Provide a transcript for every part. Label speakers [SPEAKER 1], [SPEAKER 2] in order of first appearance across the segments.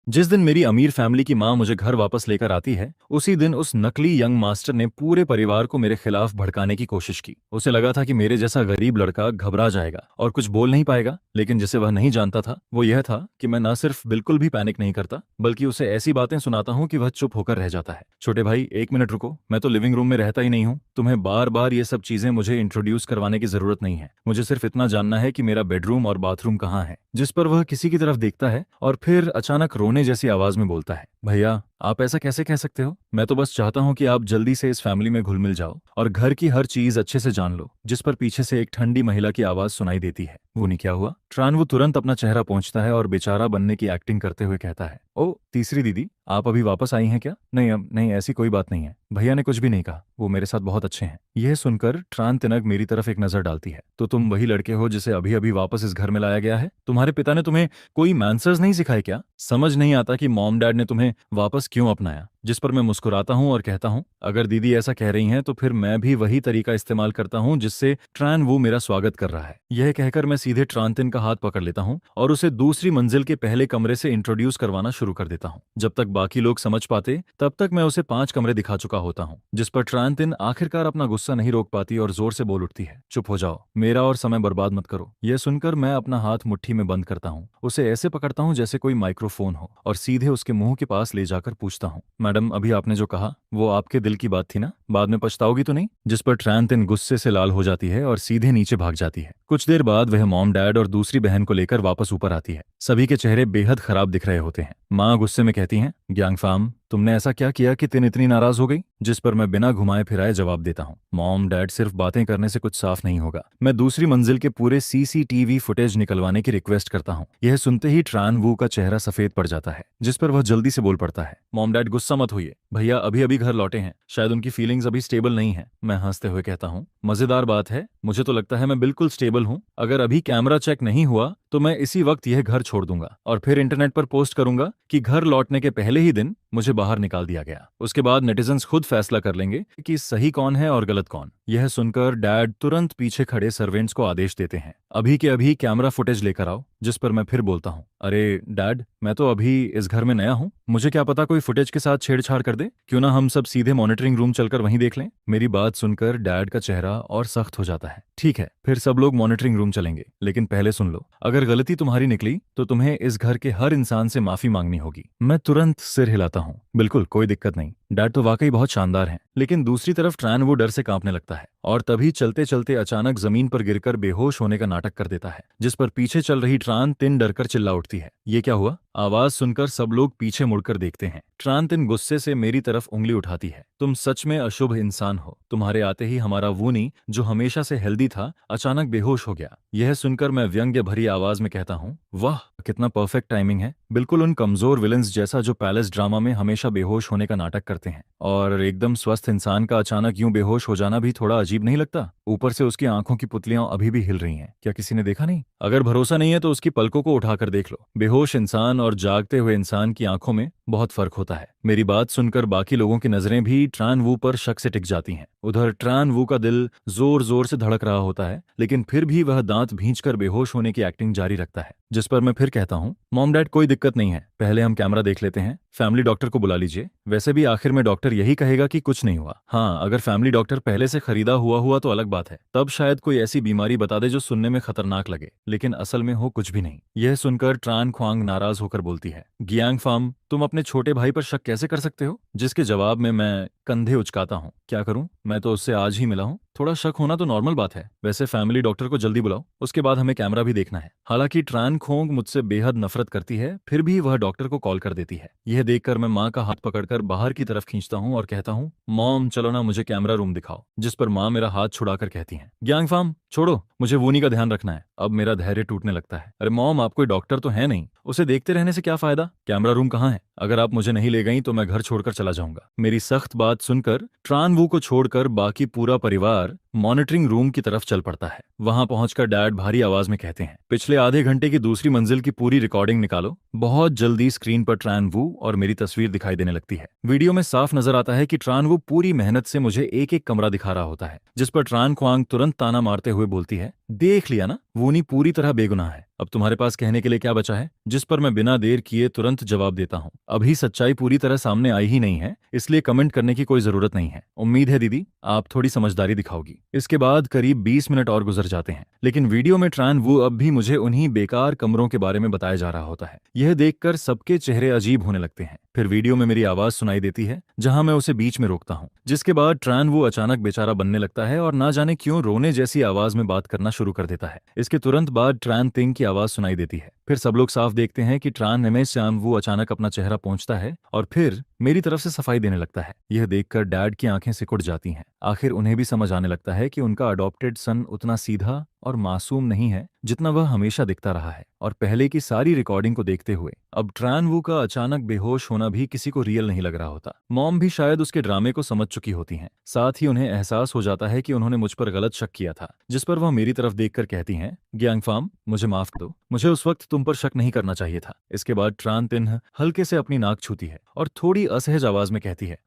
[SPEAKER 1] जिस दिन मेरी अमीर फैमिली की माँ मुझे घर वापस लेकर आती है, उसी दिन उस नकली यंग मास्टर ने पूरे परिवार को मेरे खिलाफ भड़काने की कोशिश की। उसे लगा था कि मेरे जैसा गरीब लड़का घबरा जाएगा और कुछ बोल नहीं पाएगा, लेकिन जिसे वह नहीं जानता था वो यह था कि मैं न सिर्फ बिल्कुल भी पैनिक नहीं करता, बल्कि उसे ऐसी बातें सुनाता हूँ कि वह चुप होकर रह जाता है। छोटे भाई, एक मिनट रुको, मैं तो लिविंग रूम में रहता ही नहीं हूँ। तुम्हें बार बार ये सब चीजें मुझे इंट्रोड्यूस करवाने की जरूरत नहीं है। मुझे सिर्फ इतना जानना है कि मेरा बेडरूम और बाथरूम कहाँ है। जिस पर वह किसी की तरफ देखता है और फिर अचानक रोने जैसी आवाज में बोलता है, भैया आप ऐसा कैसे कह सकते हो? मैं तो बस चाहता हूँ कि आप जल्दी से इस फैमिली में घुल मिल जाओ और घर की हर चीज अच्छे से जान लो। जिस पर पीछे से एक ठंडी महिला की आवाज सुनाई देती है, वो नहीं क्या हुआ? ट्रान वो तुरंत अपना चेहरा पहुंचता है और बेचारा बनने की एक्टिंग करते हुए कहता है, ओ तीसरी दीदी, आप अभी वापस आई हैं क्या? नहीं, अब नहीं, ऐसी कोई बात नहीं है। भैया ने कुछ भी नहीं कहा, वो मेरे साथ बहुत अच्छे हैं। यह सुनकर ट्रान तिनक मेरी तरफ एक नजर डालती है। तो तुम वही लड़के हो जिसे अभी अभी वापस इस घर में लाया गया है? तुम्हारे पिता ने तुम्हें कोई मैनर्स नहीं सिखाए क्या? समझ नहीं आता कि मॉम डैड ने तुम्हें वापस क्यों अपनाया? जिस पर मैं मुस्कुराता हूं और कहता हूं, अगर दीदी ऐसा कह रही हैं तो फिर मैं भी वही तरीका इस्तेमाल करता हूं जिससे ट्रान वो मेरा स्वागत कर रहा है। यह कहकर मैं सीधे ट्रांतिन का हाथ पकड़ लेता हूं और उसे दूसरी मंजिल के पहले कमरे से इंट्रोड्यूस करवाना शुरू कर देता हूं। जब तक बाकी लोग समझ पाते तब तक मैं उसे 5 कमरे दिखा चुका होता हूं। जिस पर ट्रांतिन आखिरकार अपना गुस्सा नहीं रोक पाती और जोर से बोल उठती है, चुप हो जाओ, मेरा और समय बर्बाद मत करो। यह सुनकर मैं अपना हाथ मुट्ठी में बंद करता हूं, उसे ऐसे पकड़ता हूं जैसे कोई माइक्रोफोन हो और सीधे उसके मुंह के पास ले जाकर पूछता हूं, मैडम अभी आपने जो कहा वो आपके दिल की बात थी ना? बाद में पछताओगी तो नहीं? जिस पर ट्रांतिन गुस्से से लाल हो जाती है और सीधे नीचे भाग जाती है। कुछ देर बाद वह मॉम डैड और दूसरी बहन को लेकर वापस ऊपर आती है। सभी के चेहरे बेहद खराब दिख रहे होते हैं। माँ गुस्से में कहती हैं, ग्यांगफाम, तुमने ऐसा क्या किया कि तिन इतनी नाराज हो गई? जिस पर मैं बिना घुमाए फिराए जवाब देता हूँ, मॉम डैड, सिर्फ बातें करने से कुछ साफ नहीं होगा। मैं दूसरी मंजिल के पूरे सीसीटीवी फुटेज निकलवाने की रिक्वेस्ट करता हूँ। यह सुनते ही ट्रान वू का चेहरा सफेद पड़ जाता है, जिस पर वह जल्दी से बोल पड़ता है, मॉम डैड गुस्सा मत होइए, भैया अभी अभी घर लौटे हैं, शायद उनकी फीलिंग्स अभी स्टेबल नहीं है। मैं हंसते हुए कहता हूँ, मजेदार बात है, मुझे तो लगता है मैं बिल्कुल स्टेबल हूँ। अगर अभी कैमरा चेक नहीं हुआ तो मैं इसी वक्त यह घर छोड़ दूंगा और फिर इंटरनेट पर पोस्ट करूंगा कि घर लौटने के पहले ही दिन मुझे बाहर निकाल दिया गया। उसके बाद नेटिजन्स खुद फैसला कर लेंगे कि सही कौन है और गलत कौन। यह सुनकर डैड तुरंत पीछे खड़े सर्वेंट्स को आदेश देते हैं, अभी के अभी कैमरा फुटेज लेकर आओ। जिस पर मैं फिर बोलता हूँ, अरे डैड, मैं तो अभी इस घर में नया हूँ, मुझे क्या पता कोई फुटेज के साथ छेड़छाड़ कर दे। क्यों ना हम सब सीधे मॉनिटरिंग रूम चलकर वहीं देख लें। मेरी बात सुनकर डैड का चेहरा और सख्त हो जाता है। ठीक है, फिर सब लोग मॉनिटरिंग रूम चलेंगे, लेकिन पहले सुन लो, अगर गलती तुम्हारी निकली तो तुम्हें इस घर के हर इंसान से माफी मांगनी होगी। मैं तुरंत सिर हिलाता हूँ, बिल्कुल कोई दिक्कत नहीं, डैड तो वाकई बहुत शानदार हैं। लेकिन दूसरी तरफ ट्रान वो डर से कांपने लगता है और तभी चलते चलते अचानक जमीन पर गिरकर बेहोश होने का नाटक कर देता है। जिस पर पीछे चल रही ट्रान तिन डरकर चिल्ला उठती है, ये क्या हुआ? आवाज सुनकर सब लोग पीछे मुड़कर देखते हैं। ट्रान तिन गुस्से से मेरी तरफ उंगली उठाती है, तुम सच में अशुभ इंसान हो। तुम्हारे आते ही हमारा वूनी, जो हमेशा से हेल्दी था, अचानक बेहोश हो गया। यह सुनकर मैं व्यंग्य भरी आवाज में कहता हूँ, वाह कितना परफेक्ट टाइमिंग है, बिल्कुल उन कमजोर विलन्स जैसा जो पैलेस ड्रामा में हमेशा बेहोश होने का नाटक करते हैं। और एकदम स्वस्थ इंसान का अचानक यूं बेहोश हो जाना भी थोड़ा अजीब नहीं लगता? ऊपर से उसकी आंखों की पुतलियां अभी भी हिल रही हैं, क्या किसी ने देखा नहीं? अगर भरोसा नहीं है तो उसकी पलकों को उठाकर देख लो। बेहोश इंसान और जागते हुए इंसान की आंखों में बहुत फर्क होता है। मेरी बात सुनकर बाकी लोगों की नजरें भी ट्रान वू पर शक से टिक जाती हैं। उधर ट्रान वू का दिल जोर जोर से धड़क रहा होता है, लेकिन फिर भी वह दांत भींचकर बेहोश होने की एक्टिंग जारी रखता है। जिस पर मैं फिर कहता हूँ, मॉम डैड कोई दिक्कत नहीं है, पहले हम कैमरा देख लेते हैं, फैमिली डॉक्टर को बुला लीजिए। वैसे भी आखिर में डॉक्टर यही कहेगा कि कुछ नहीं हुआ। हाँ, अगर फैमिली डॉक्टर पहले से खरीदा हुआ तो अलग बात है, तब शायद कोई ऐसी बीमारी बता दे जो सुनने में खतरनाक लगे, लेकिन असल में हो कुछ भी नहीं। यह सुनकर ट्रान ख्वांग नाराज होकर बोलती है, गियांगफाम, तुम अपने छोटे भाई पर शक कैसे कर सकते हो? जिसके जवाब में मैं कंधे उचकाता हूँ, क्या करूं, मैं तो उससे आज ही मिला हूँ, थोड़ा शक होना तो नॉर्मल बात है। वैसे फैमिली डॉक्टर को जल्दी बुलाओ, उसके बाद हमें कैमरा भी देखना है। हालांकि ट्रान खोंग मुझसे बेहद नफरत करती है, फिर भी वह डॉक्टर को कॉल कर देती है। यह देखकर मैं माँ का हाथ पकड़कर बाहर की तरफ खींचता हूँ और कहता हूँ, मॉम चलो ना, मुझे कैमरा रूम दिखाओ। जिस पर माँ मेरा हाथ छुड़ाकर कहती है, ग्यांगफाम छोड़ो, मुझे वूनी का ध्यान रखना है। अब मेरा धैर्य टूटने लगता है। अरे मॉम, आप कोई डॉक्टर तो है नहीं, उसे देखते रहने से क्या फायदा? कैमरा रूम कहाँ है? अगर आप मुझे नहीं ले गई तो मैं घर छोड़कर चला जाऊंगा। मेरी सख्त बात सुनकर ट्रान वू को छोड़कर बाकी पूरा परिवार मॉनिटरिंग रूम की तरफ चल पड़ता है। वहां पहुंचकर डैड भारी आवाज में कहते हैं, पिछले आधे घंटे की दूसरी मंजिल की पूरी रिकॉर्डिंग निकालो। बहुत जल्दी स्क्रीन पर ट्रान वू और मेरी तस्वीर दिखाई देने लगती है। वीडियो में साफ नजर आता है कि ट्रान वू पूरी मेहनत से मुझे एक एक कमरा दिखा रहा होता है। जिस पर ट्रान ख्वांग तुरंत ताना मारते हुए बोलती है, देख लिया ना, वूनी पूरी तरह बेगुनाह है। अब तुम्हारे पास कहने के लिए क्या बचा है? जिस पर मैं बिना देर किए तुरंत जवाब देता हूँ। अभी सच्चाई पूरी तरह सामने आई ही नहीं है, इसलिए कमेंट करने की कोई जरूरत नहीं है। उम्मीद है दीदी आप थोड़ी समझदारी दिखाओगी। इसके बाद करीब 20 मिनट और गुजर जाते हैं, लेकिन वीडियो में ट्रान वू अब भी मुझे उन्हीं बेकार कमरों के बारे में बताया जा रहा होता है। यह देखकर सबके चेहरे अजीब होने लगते हैं। फिर वीडियो में मेरी आवाज सुनाई देती है, जहां मैं उसे बीच में रोकता हूँ। जिसके बाद ट्रान वो अचानक बेचारा बनने लगता है और ना जाने क्यों रोने जैसी आवाज में बात करना शुरू कर देता है। इसके तुरंत बाद ट्रान तिंग की आवाज सुनाई देती है। फिर सब लोग साफ देखते हैं कि ट्रान में श्याम वो अचानक अपना चेहरा पहुंचता है और फिर मेरी तरफ से सफाई देने लगता है। यह देखकर डैड की आंखें सिकुड़ जाती हैं। आखिर उन्हें भी समझ आने लगता है कि उनका अडॉप्टेड सन उतना सीधा और मासूम नहीं है जितना वह हमेशा दिखता रहा है। और पहले की सारी रिकॉर्डिंग को देखते हुए अब ट्रान वू का अचानक बेहोश होना भी किसी को रियल नहीं लग रहा होता। मॉम भी शायद उसके ड्रामे को समझ चुकी होती हैं। साथ ही उन्हें एहसास हो जाता है कि उन्होंने मुझ पर गलत शक किया था, जिस पर वह मेरी तरफ देखकर कहती हैं, ग्यांगफाम मुझे माफ कर दो, मुझे उस वक्त तुम पर शक नहीं करना चाहिए था। इसके बाद ट्रान तिन्ह हल्के से अपनी नाक छूती है और थोड़ी असहज आवाज में कहती है,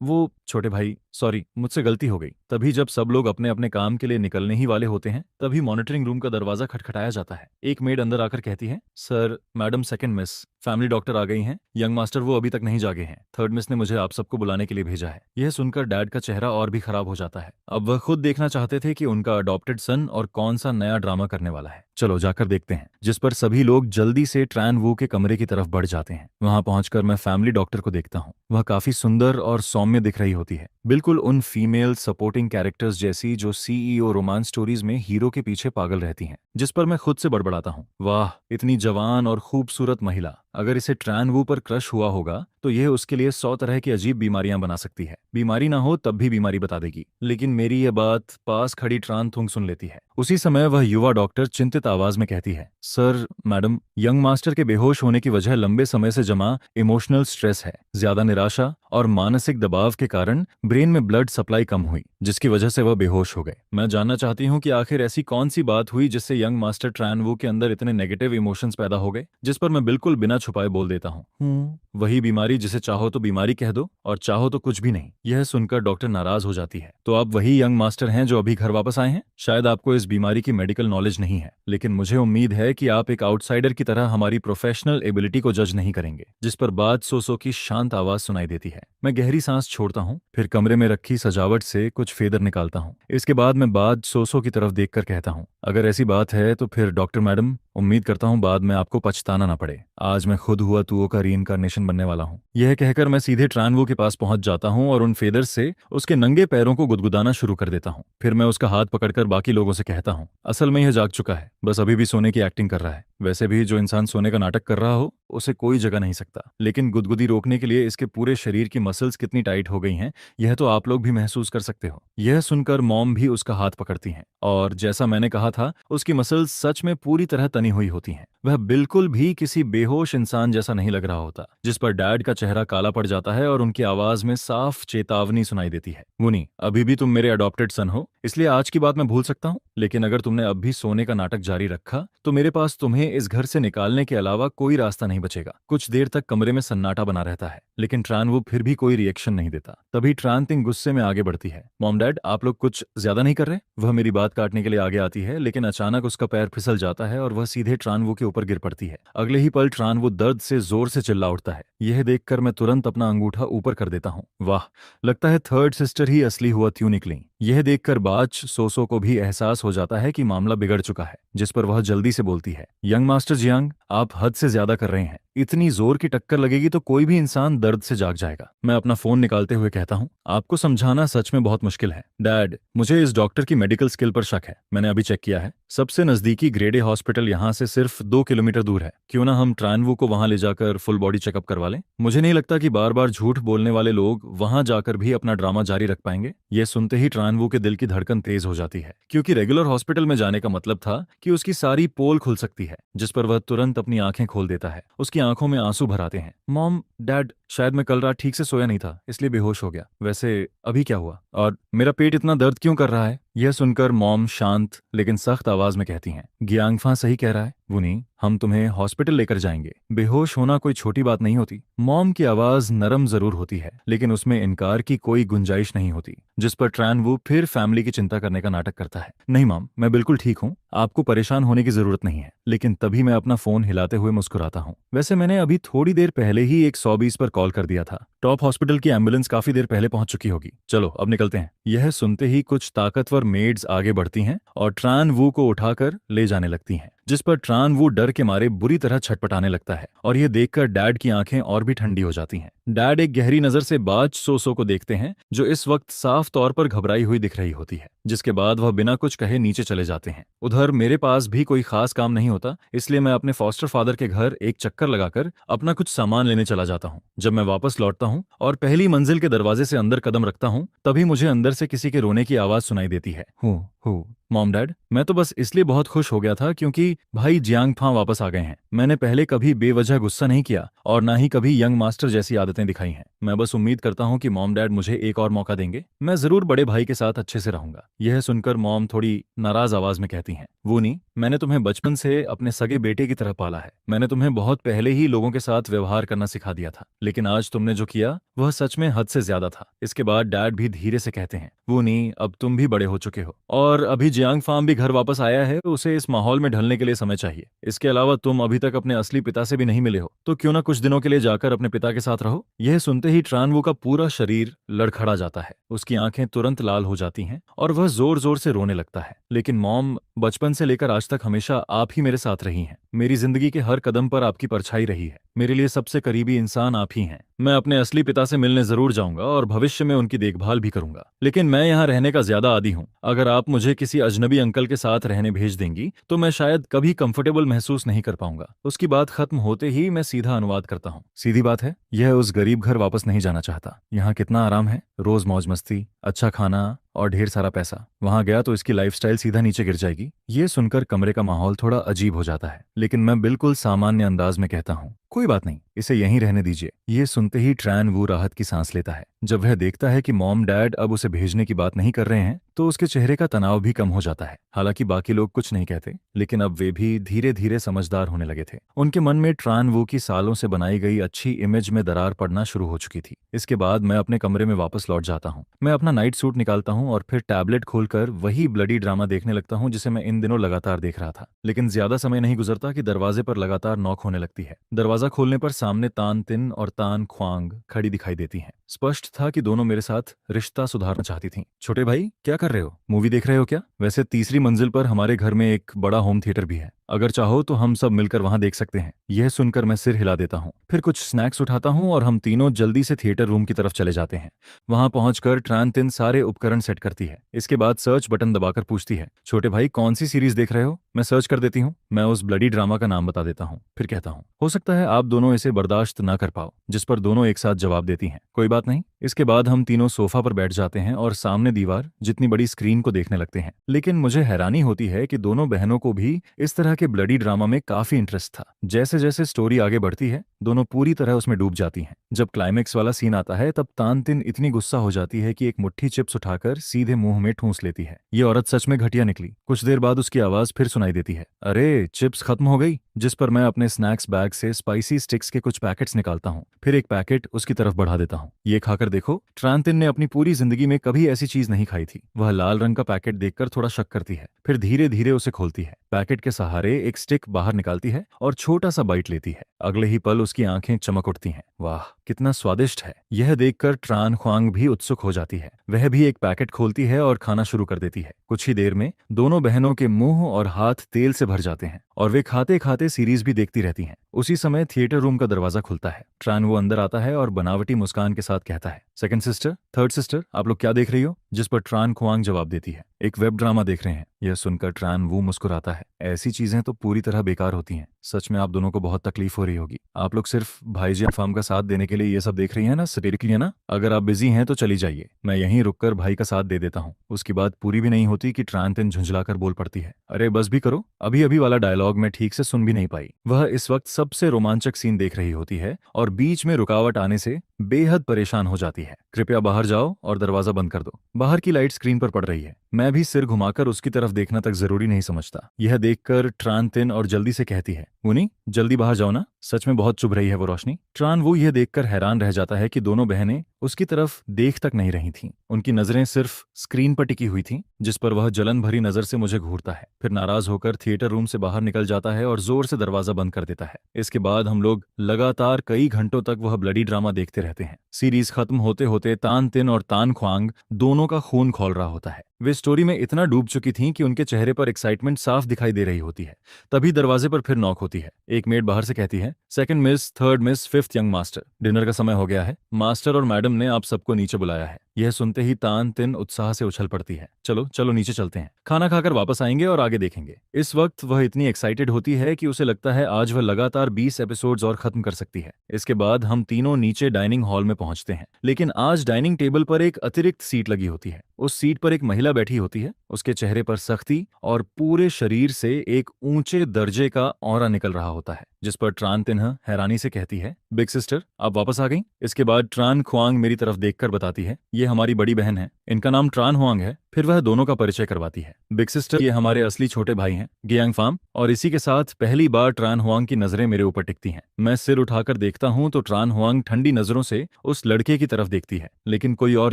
[SPEAKER 1] वो छोटे भाई सॉरी, मुझसे गलती हो गई। तभी जब सब लोग अपने अपने काम के लिए निकलने ही वाले होते हैं, तभी मॉनिटरिंग रूम का दरवाजा खटखटाया जाता है। एक मेड अंदर आकर कहती है, sir madam second miss family doctor आ गई हैं। यंग मास्टर वो अभी तक नहीं जागे हैं। थर्ड मिस ने मुझे आप सबको बुलाने के लिए भेजा है। यह सुनकर डैड का चेहरा और भी खराब हो जाता है। अब वह खुद देखना चाहते थे कि उनका अडॉप्टेड सन और कौन सा नया ड्रामा करने वाला है। चलो जाकर देखते हैं। जिस पर सभी लोग जल्दी से ट्रान वू के कमरे की तरफ बढ़ जाते हैं। वहां पहुंचकर मैं फैमिली डॉक्टर को देखता हूँ। वह काफी सुंदर और सौम्य दिख रही होती है, बिल्कुल उन फीमेल सपोर्टिंग कैरेक्टर्स जैसी जो सीईओ रोमांस स्टोरीज में हीरो के पीछे पागल रहती हैं। जिस पर मैं खुद से बड़बड़ाता हूँ, वाह इतनी जवान और खूबसूरत महिला। अगर इसे ट्रान वू पर क्रश हुआ होगा तो यह उसके लिए 100 तरह की अजीब बीमारियां बना सकती है। बीमारी ना हो तब भी बीमारी बता देगी। लेकिन मेरी यह बात पास खड़ी ट्रान थुंग सुन लेती है। उसी समय वह युवा डॉक्टर चिंतित आवाज में कहती है, सर मैडम यंग मास्टर के बेहोश होने की वजह लंबे समय से जमा इमोशनल स्ट्रेस है। ज्यादा निराशा और मानसिक दबाव के कारण ब्रेन में ब्लड सप्लाई कम हुई, जिसकी वजह से वह बेहोश हो गए। मैं जानना चाहती हूँ कि आखिर ऐसी कौन सी बात हुई जिससे यंग मास्टर ट्रान वू के अंदर इतने नेगेटिव इमोशंस पैदा हो गए। जिस पर मैं बिल्कुल बिना छुपाए बोल देता हूँ, वही बीमारी जिसे चाहो तो बीमारी कह दो और चाहो तो कुछ भी नहीं। यह सुनकर डॉक्टर नाराज हो जाती है। तो आप वही यंग मास्टर हैं जो अभी घर वापस आए हैं। शायद आपको इस बीमारी की मेडिकल नॉलेज नहीं है, लेकिन मुझे उम्मीद है कि आप एक आउटसाइडर की तरह हमारी प्रोफेशनल एबिलिटी को जज नहीं करेंगे। जिस पर बाद सोसो की शांत आवाज सुनाई देती है। मैं गहरी सांस छोड़ता हूँ, फिर कमरे में रखी सजावट से कुछ फेदर निकालता हूँ। इसके बाद मैं बाद सोसो की तरफ देखकर कहता हूँ, अगर ऐसी बात है तो फिर डॉक्टर मैडम उम्मीद करता हूँ बाद में आपको पछताना ना पड़े। आज मैं खुद हुआ तुओ का रीइंकार्नेशन बनने वाला हूँ। यह कहकर मैं सीधे ट्रान वू के पास पहुंच जाता हूँ और उन फेदर से उसके नंगे पैरों को गुदगुदाना शुरू कर देता हूँ। फिर मैं उसका हाथ पकड़कर बाकी लोगों से कहता हूँ, असल में यह जाग चुका है, बस अभी भी सोने की एक्टिंग कर रहा है। वैसे भी जो इंसान सोने का नाटक कर रहा हो उसे कोई जगह नहीं सकता, लेकिन गुदगुदी रोकने के लिए इसके पूरे शरीर की मसल्स कितनी टाइट हो गई हैं यह तो आप लोग भी महसूस कर सकते हो। यह सुनकर मॉम भी उसका हाथ पकड़ती हैं और जैसा मैंने कहा था उसकी मसल्स सच में पूरी तरह तनी हुई होती हैं। वह बिल्कुल भी किसी बेहोश इंसान जैसा नहीं लग रहा होता। जिस पर डैड का चेहरा काला पड़ जाता है और उनकी आवाज में साफ चेतावनी सुनाई देती है, वुनी अभी भी तुम मेरे अडॉप्टेड सन हो, इसलिए आज की बात मैं भूल सकता हूँ, लेकिन अगर तुमने अब भी सोने का नाटक जारी रखा तो मेरे पास तुम्हें इस घर से निकालने के अलावा कोई रास्ता नहीं बचेगा। कुछ देर तक कमरे में सन्नाटा बना रहता है, लेकिन ट्रान वो फिर भी कोई रिएक्शन नहीं देता। तभी ट्रान तिंग गुस्से में आगे बढ़ती है, मॉम डैड आप लोग कुछ ज्यादा नहीं कर रहे? वह मेरी बात काटने के लिए आगे आती है, लेकिन अचानक उसका पैर फिसल जाता है और वह सीधे ट्रान वो के ऊपर गिर पड़ती है। अगले ही पल ट्रान वो दर्द से जोर से चिल्ला उठता है। यह देखकर मैं तुरंत अपना अंगूठा ऊपर कर देता हूँ। वाह, लगता है थर्ड सिस्टर ही असली हुआ त्यों निकली। यह देखकर बाच सोसो को भी एहसास हो जाता है कि मामला बिगड़ चुका है, जिस पर वह जल्दी से बोलती है, यंग मास्टर जियांग आप हद से ज्यादा कर रहे हैं। इतनी जोर की टक्कर लगेगी तो कोई भी इंसान दर्द से जाग जाएगा। मैं अपना फोन निकालते हुए कहता हूँ, आपको समझाना सच में बहुत मुश्किल है डैड, मुझे इस डॉक्टर की मेडिकल स्किल पर शक है। मैंने अभी चेक किया है, सबसे नजदीकी ग्रेड ए हॉस्पिटल यहाँ से सिर्फ 2 किलोमीटर दूर है। क्यों ना हम ट्रान वू को वहां ले जाकर फुल बॉडी चेकअप करवा लें। मुझे नहीं लगता कि बार बार झूठ बोलने वाले लोग वहां जाकर भी अपना ड्रामा जारी रख पाएंगे। यह सुनते ही ट्रान वू के दिल की धड़कन तेज हो जाती है, क्योंकि रेगुलर हॉस्पिटल में जाने का मतलब था कि उसकी सारी पोल खुल सकती है। जिस पर वह तुरंत अपनी आंखें खोल देता है। उसकी आंखों में आंसू भर आते हैं। मॉम डैड शायद मैं कल रात ठीक से सोया नहीं था, इसलिए बेहोश हो गया। वैसे अभी क्या हुआ और मेरा पेट इतना दर्द क्यों कर रहा है? यह सुनकर मॉम शांत लेकिन सख्त आवाज में कहती हैं, गियांगफा सही कह रहा है वुनी, हम तुम्हें हॉस्पिटल लेकर जाएंगे। बेहोश होना कोई छोटी बात नहीं होती। मॉम की आवाज नरम जरूर होती है लेकिन उसमें इनकार की कोई गुंजाइश नहीं होती, जिस पर ट्रैन वू फिर फैमिली की चिंता करने का नाटक करता है। नहीं मॉम, मैं बिल्कुल ठीक हूँ, आपको परेशान होने की जरूरत नहीं है। लेकिन तभी मैं अपना फोन हिलाते हुए मुस्कुराता हूँ। वैसे मैंने अभी थोड़ी देर पहले ही 120 पर कॉल कर दिया था। टॉप हॉस्पिटल की एम्बुलेंस काफी देर पहले पहुंच चुकी होगी। चलो अब निकलते हैं। यह सुनते ही कुछ ताकतवर मेड्स आगे बढ़ती हैं और ट्रान वू को उठाकर ले जाने लगती हैं, जिस पर ट्रान वू डर के मारे बुरी तरह छटपटाने लगता है और यह देखकर डैड की आंखें और भी ठंडी हो जाती हैं। डैड एक गहरी नजर से बाज सोसो को देखते हैं जो इस वक्त साफ तौर पर घबराई हुई दिख रही होती है, जिसके बाद वह बिना कुछ कहे नीचे चले जाते हैं। उधर मेरे पास भी कोई खास काम नहीं होता, इसलिए मैं अपने फॉस्टर फादर के घर एक चक्कर लगाकर अपना कुछ सामान लेने चला जाता हूँ। जब मैं वापस लौटता हूँ और पहली मंजिल के दरवाजे से अंदर कदम रखता हूँ तभी मुझे अंदर से किसी के रोने की आवाज सुनाई देती है। हूँ मॉम डैड, मैं तो बस इसलिए बहुत खुश हो गया था क्योंकि भाई जियांगफा वापस आ गए हैं। मैंने पहले कभी बेवजह गुस्सा नहीं किया और ना ही कभी यंग मास्टर जैसी आदतें दिखाई हैं। मैं बस उम्मीद करता हूँ कि मॉम डैड मुझे एक और मौका देंगे। मैं जरूर बड़े भाई के साथ अच्छे से रहूंगा। यह सुनकर मॉम थोड़ी नाराज आवाज में कहती हैं, वूनी, मैंने तुम्हें बचपन से अपने सगे बेटे की तरह पाला है। मैंने तुम्हें बहुत पहले ही लोगों के साथ व्यवहार करना सिखा दिया था, लेकिन आज तुमने जो किया वह सच में हद से ज्यादा था। इसके बाद डैड भी धीरे से कहते हैं, वूनी, अब तुम भी बड़े हो चुके हो और अभी जियांग फार्म भी घर वापस आया है, तो उसे इस माहौल में ढलने के लिए समय चाहिए। इसके अलावा तुम अभी तक अपने असली पिता से भी नहीं मिले हो, तो क्यों ना कुछ दिनों के लिए जाकर अपने पिता के साथ रहो। यह सुनते ही ट्रानवू का पूरा शरीर लड़खड़ा जाता है। उसकी आंखें तुरंत लाल हो जाती हैं और वह जोर जोर से रोने लगता है। लेकिन मॉम, बचपन से लेकर आज तक हमेशा आप ही मेरे साथ रही हैं। मेरी जिंदगी के हर कदम पर आपकी परछाई रही है। मेरे लिए सबसे करीबी इंसान आप ही हैं। मैं अपने असली पिता से मिलने जरूर जाऊंगा और भविष्य में उनकी देखभाल भी करूंगा, लेकिन मैं यहाँ रहने का ज्यादा आदी हूँ। अगर आप मुझे किसी अजनबी अंकल के साथ रहने भेज देंगी तो मैं शायद कभी कंफर्टेबल महसूस नहीं कर पाऊंगा। उसकी बात खत्म होते ही मैं सीधा अनुवाद करता हूँ। सीधी बात है, यह उस गरीब घर वापस नहीं जाना चाहता। यहाँ कितना आराम है, रोज मौज मस्ती, अच्छा खाना और ढेर सारा पैसा। वहां गया तो इसकी लाइफस्टाइल सीधा नीचे गिर जाएगी। ये सुनकर कमरे का माहौल थोड़ा अजीब हो जाता है, लेकिन मैं बिल्कुल सामान्य अंदाज में कहता हूँ, कोई बात नहीं, इसे यहीं रहने दीजिए। ये सुनते ही ट्रैन वू राहत की सांस लेता है। जब वह देखता है कि मॉम डैड अब उसे भेजने की बात नहीं कर रहे हैं तो उसके चेहरे का तनाव भी कम हो जाता है। हालांकि बाकी लोग कुछ नहीं कहते, लेकिन अब वे भी धीरे धीरे समझदार होने लगे थे। उनके मन में ट्रैन वू की सालों से बनाई गई अच्छी इमेज में दरार पड़ना शुरू हो चुकी थी। इसके बाद मैं अपने कमरे में वापस लौट जाता हूँ। मैं अपना नाइट सूट निकालता हूँ और फिर टैबलेट खोलकर वही ब्लडी ड्रामा देखने लगता हूँ जिसे मैं इन दिनों लगातार देख रहा था। लेकिन ज्यादा समय नहीं गुजरता कि दरवाजे पर लगातार नॉक होने लगती है। दरवाजा खोलने पर सामने तान तिन और तान ख्वांग खड़ी दिखाई देती हैं। स्पष्ट था कि दोनों मेरे साथ रिश्ता सुधारना चाहती थीं। छोटे भाई, क्या कर रहे हो? मूवी देख रहे हो क्या? वैसे तीसरी मंजिल पर हमारे घर में एक बड़ा होम थिएटर भी है, अगर चाहो तो हम सब मिलकर वहां देख सकते हैं। यह सुनकर मैं सिर हिला देता हूँ। फिर कुछ स्नैक्स उठाता हूँ और हम तीनों जल्दी से थिएटर रूम की तरफ चले जाते हैं। वहां पहुंचकर ट्रान तिन सारे उपकरण सेट करती है। इसके बाद सर्च बटन दबाकर पूछती है, छोटे भाई, कौन सी सीरीज देख रहे हो? मैं सर्च कर देती हूँ। मैं उस ब्लडी ड्रामा का नाम बता देता हूँ। फिर कहता हूँ, हो सकता है आप दोनों इसे बर्दाश्त ना कर पाओ, जिस पर दोनों एक साथ जवाब देती हैं, कोई बात नहीं। इसके बाद हम तीनों सोफा पर बैठ जाते हैं और सामने दीवार जितनी बड़ी स्क्रीन को देखने लगते हैं। लेकिन मुझे हैरानी होती है कि दोनों बहनों को भी इस तरह के ब्लडी ड्रामा में काफी इंटरेस्ट था। जैसे जैसे स्टोरी आगे बढ़ती है दोनों पूरी तरह उसमें डूब जाती हैं। जब क्लाइमेक्स वाला सीन आता है तब तान तिन इतनी गुस्सा हो जाती है कि एक मुट्ठी चिप्स उठाकर सीधे मुंह में ठूंस लेती है। ये औरत सच में घटिया निकली। कुछ देर बाद उसकी आवाज फिर सुनाई देती है, अरे चिप्स खत्म हो गई। जिस पर मैं अपने स्नैक्स बैग से स्पाइसी स्टिक्स के कुछ पैकेट्स निकालता हूँ। फिर एक पैकेट उसकी तरफ बढ़ा देता हूँ। ये खाकर देखो। ट्रान तिन ने अपनी पूरी जिंदगी में कभी ऐसी चीज नहीं खाई थी। वह लाल रंग का पैकेट देखकर थोड़ा शक करती है, फिर धीरे धीरे उसे खोलती है। पैकेट के सहारे एक स्टिक बाहर निकालती है और छोटा सा बाइट लेती है। अगले ही पल उसकी आंखें चमक उठती हैं। वाह, कितना स्वादिष्ट है। यह देखकर ट्रान ख्वांग भी उत्सुक हो जाती है। वह भी एक पैकेट खोलती है और खाना शुरू कर देती है। कुछ ही देर में दोनों बहनों के मुंह और हाथ तेल से भर जाते हैं और वे खाते खाते सीरीज भी देखती रहती हैं। उसी समय थिएटर रूम का दरवाजा खुलता है। ट्रान वो अंदर आता है और बनावटी मुस्कान के साथ कहता है, सेकंड सिस्टर, थर्ड सिस्टर, आप लोग क्या देख रही हो? जिस पर ट्रान ख्वांग जवाब देती है, एक वेब ड्रामा देख रहे हैं। यह सुनकर ट्रान वो मुस्कुराता है, ऐसी चीजें तो पूरी तरह बेकार होती हैं। सच में आप दोनों को बहुत तकलीफ हो रही होगी। आप लोग सिर्फ भाईजान फार्म का साथ देने के लिए ये सब देख रही हैं ना, सटीरिकली है ना। अगर आप बिजी हैं तो चली जाइए, मैं यहीं रुककर भाई का साथ दे देता हूँ। उसकी बात पूरी भी नहीं होती कि ट्रांतिन झुंझलाकर बोल पड़ती है, अरे बस भी करो, अभी अभी वाला डायलॉग मैं ठीक से सुन भी नहीं पाई। वह इस वक्त सबसे रोमांचक सीन देख रही होती है और बीच में रुकावट आने से बेहद परेशान हो जाती है। कृपया बाहर जाओ और दरवाजा बंद कर दो। बाहर की लाइट स्क्रीन पर पड़ रही है। मैं भी सिर घुमाकर उसकी तरफ देखना तक जरूरी नहीं समझता। यह देखकर ट्रान तिन और जल्दी से कहती है, मुनी जल्दी बाहर जाओ ना, सच में बहुत चुभ रही है वो रोशनी। ट्रान वो यह देखकर हैरान रह जाता है कि दोनों बहनें उसकी तरफ देख तक नहीं रही थीं। उनकी नजरें सिर्फ स्क्रीन पर टिकी हुई थीं, जिस पर वह जलन भरी नजर से मुझे घूरता है, फिर नाराज होकर थिएटर रूम से बाहर निकल जाता है और जोर से दरवाजा बंद कर देता है। इसके बाद हम लोग लगातार कई घंटों तक वह ब्लडी ड्रामा देखते रहते हैं। सीरीज खत्म होते होते तान तिन और तान ख्वांग दोनों का खून खौल रहा होता है। वे स्टोरी में इतना डूब चुकी थीं कि उनके चेहरे पर एक्साइटमेंट साफ दिखाई दे रही होती है। तभी दरवाजे पर फिर नॉक होती है। एक मेड बाहर से कहती है, second miss, third miss, fifth young master, dinner का समय हो गया है। मास्टर और मैडम ने आप सबको नीचे बुलाया है। यह सुनते ही तान तिन उत्साह से उछल पड़ती है, चलो चलो नीचे चलते हैं, खाना खाकर वापस आएंगे और आगे देखेंगे। इस वक्त वह इतनी एक्साइटेड होती है कि उसे लगता है आज वह लगातार 20 एपिसोड्स और खत्म कर सकती है। इसके बाद हम तीनों नीचे डाइनिंग हॉल में पहुंचते हैं, लेकिन आज डाइनिंग टेबल पर एक अतिरिक्त सीट लगी होती है। उस सीट पर एक महिला बैठी होती है। उसके चेहरे पर सख्ती और पूरे शरीर से एक ऊंचे दर्जे का ऑरा निकल रहा होता है, जिस पर ट्रान तिन्ह हैरानी से कहती है, बिग सिस्टर आप वापस आ गई। इसके बाद ट्रान ख्वांग मेरी तरफ देखकर बताती है, ये हमारी बड़ी बहन है, इनका नाम ट्रान हुआंग है। फिर वह दोनों का परिचय करवाती है। बिग सिस्टर ये हमारे असली छोटे भाई हैं, गियांग फार्म। और इसी के साथ पहली बार ट्रान हुआंग की नजरें मेरे ऊपर टिकती हैं। मैं सिर उठाकर देखता हूं तो ट्रान हुआंग ठंडी नजरों से उस लड़के की तरफ देखती है, लेकिन कोई और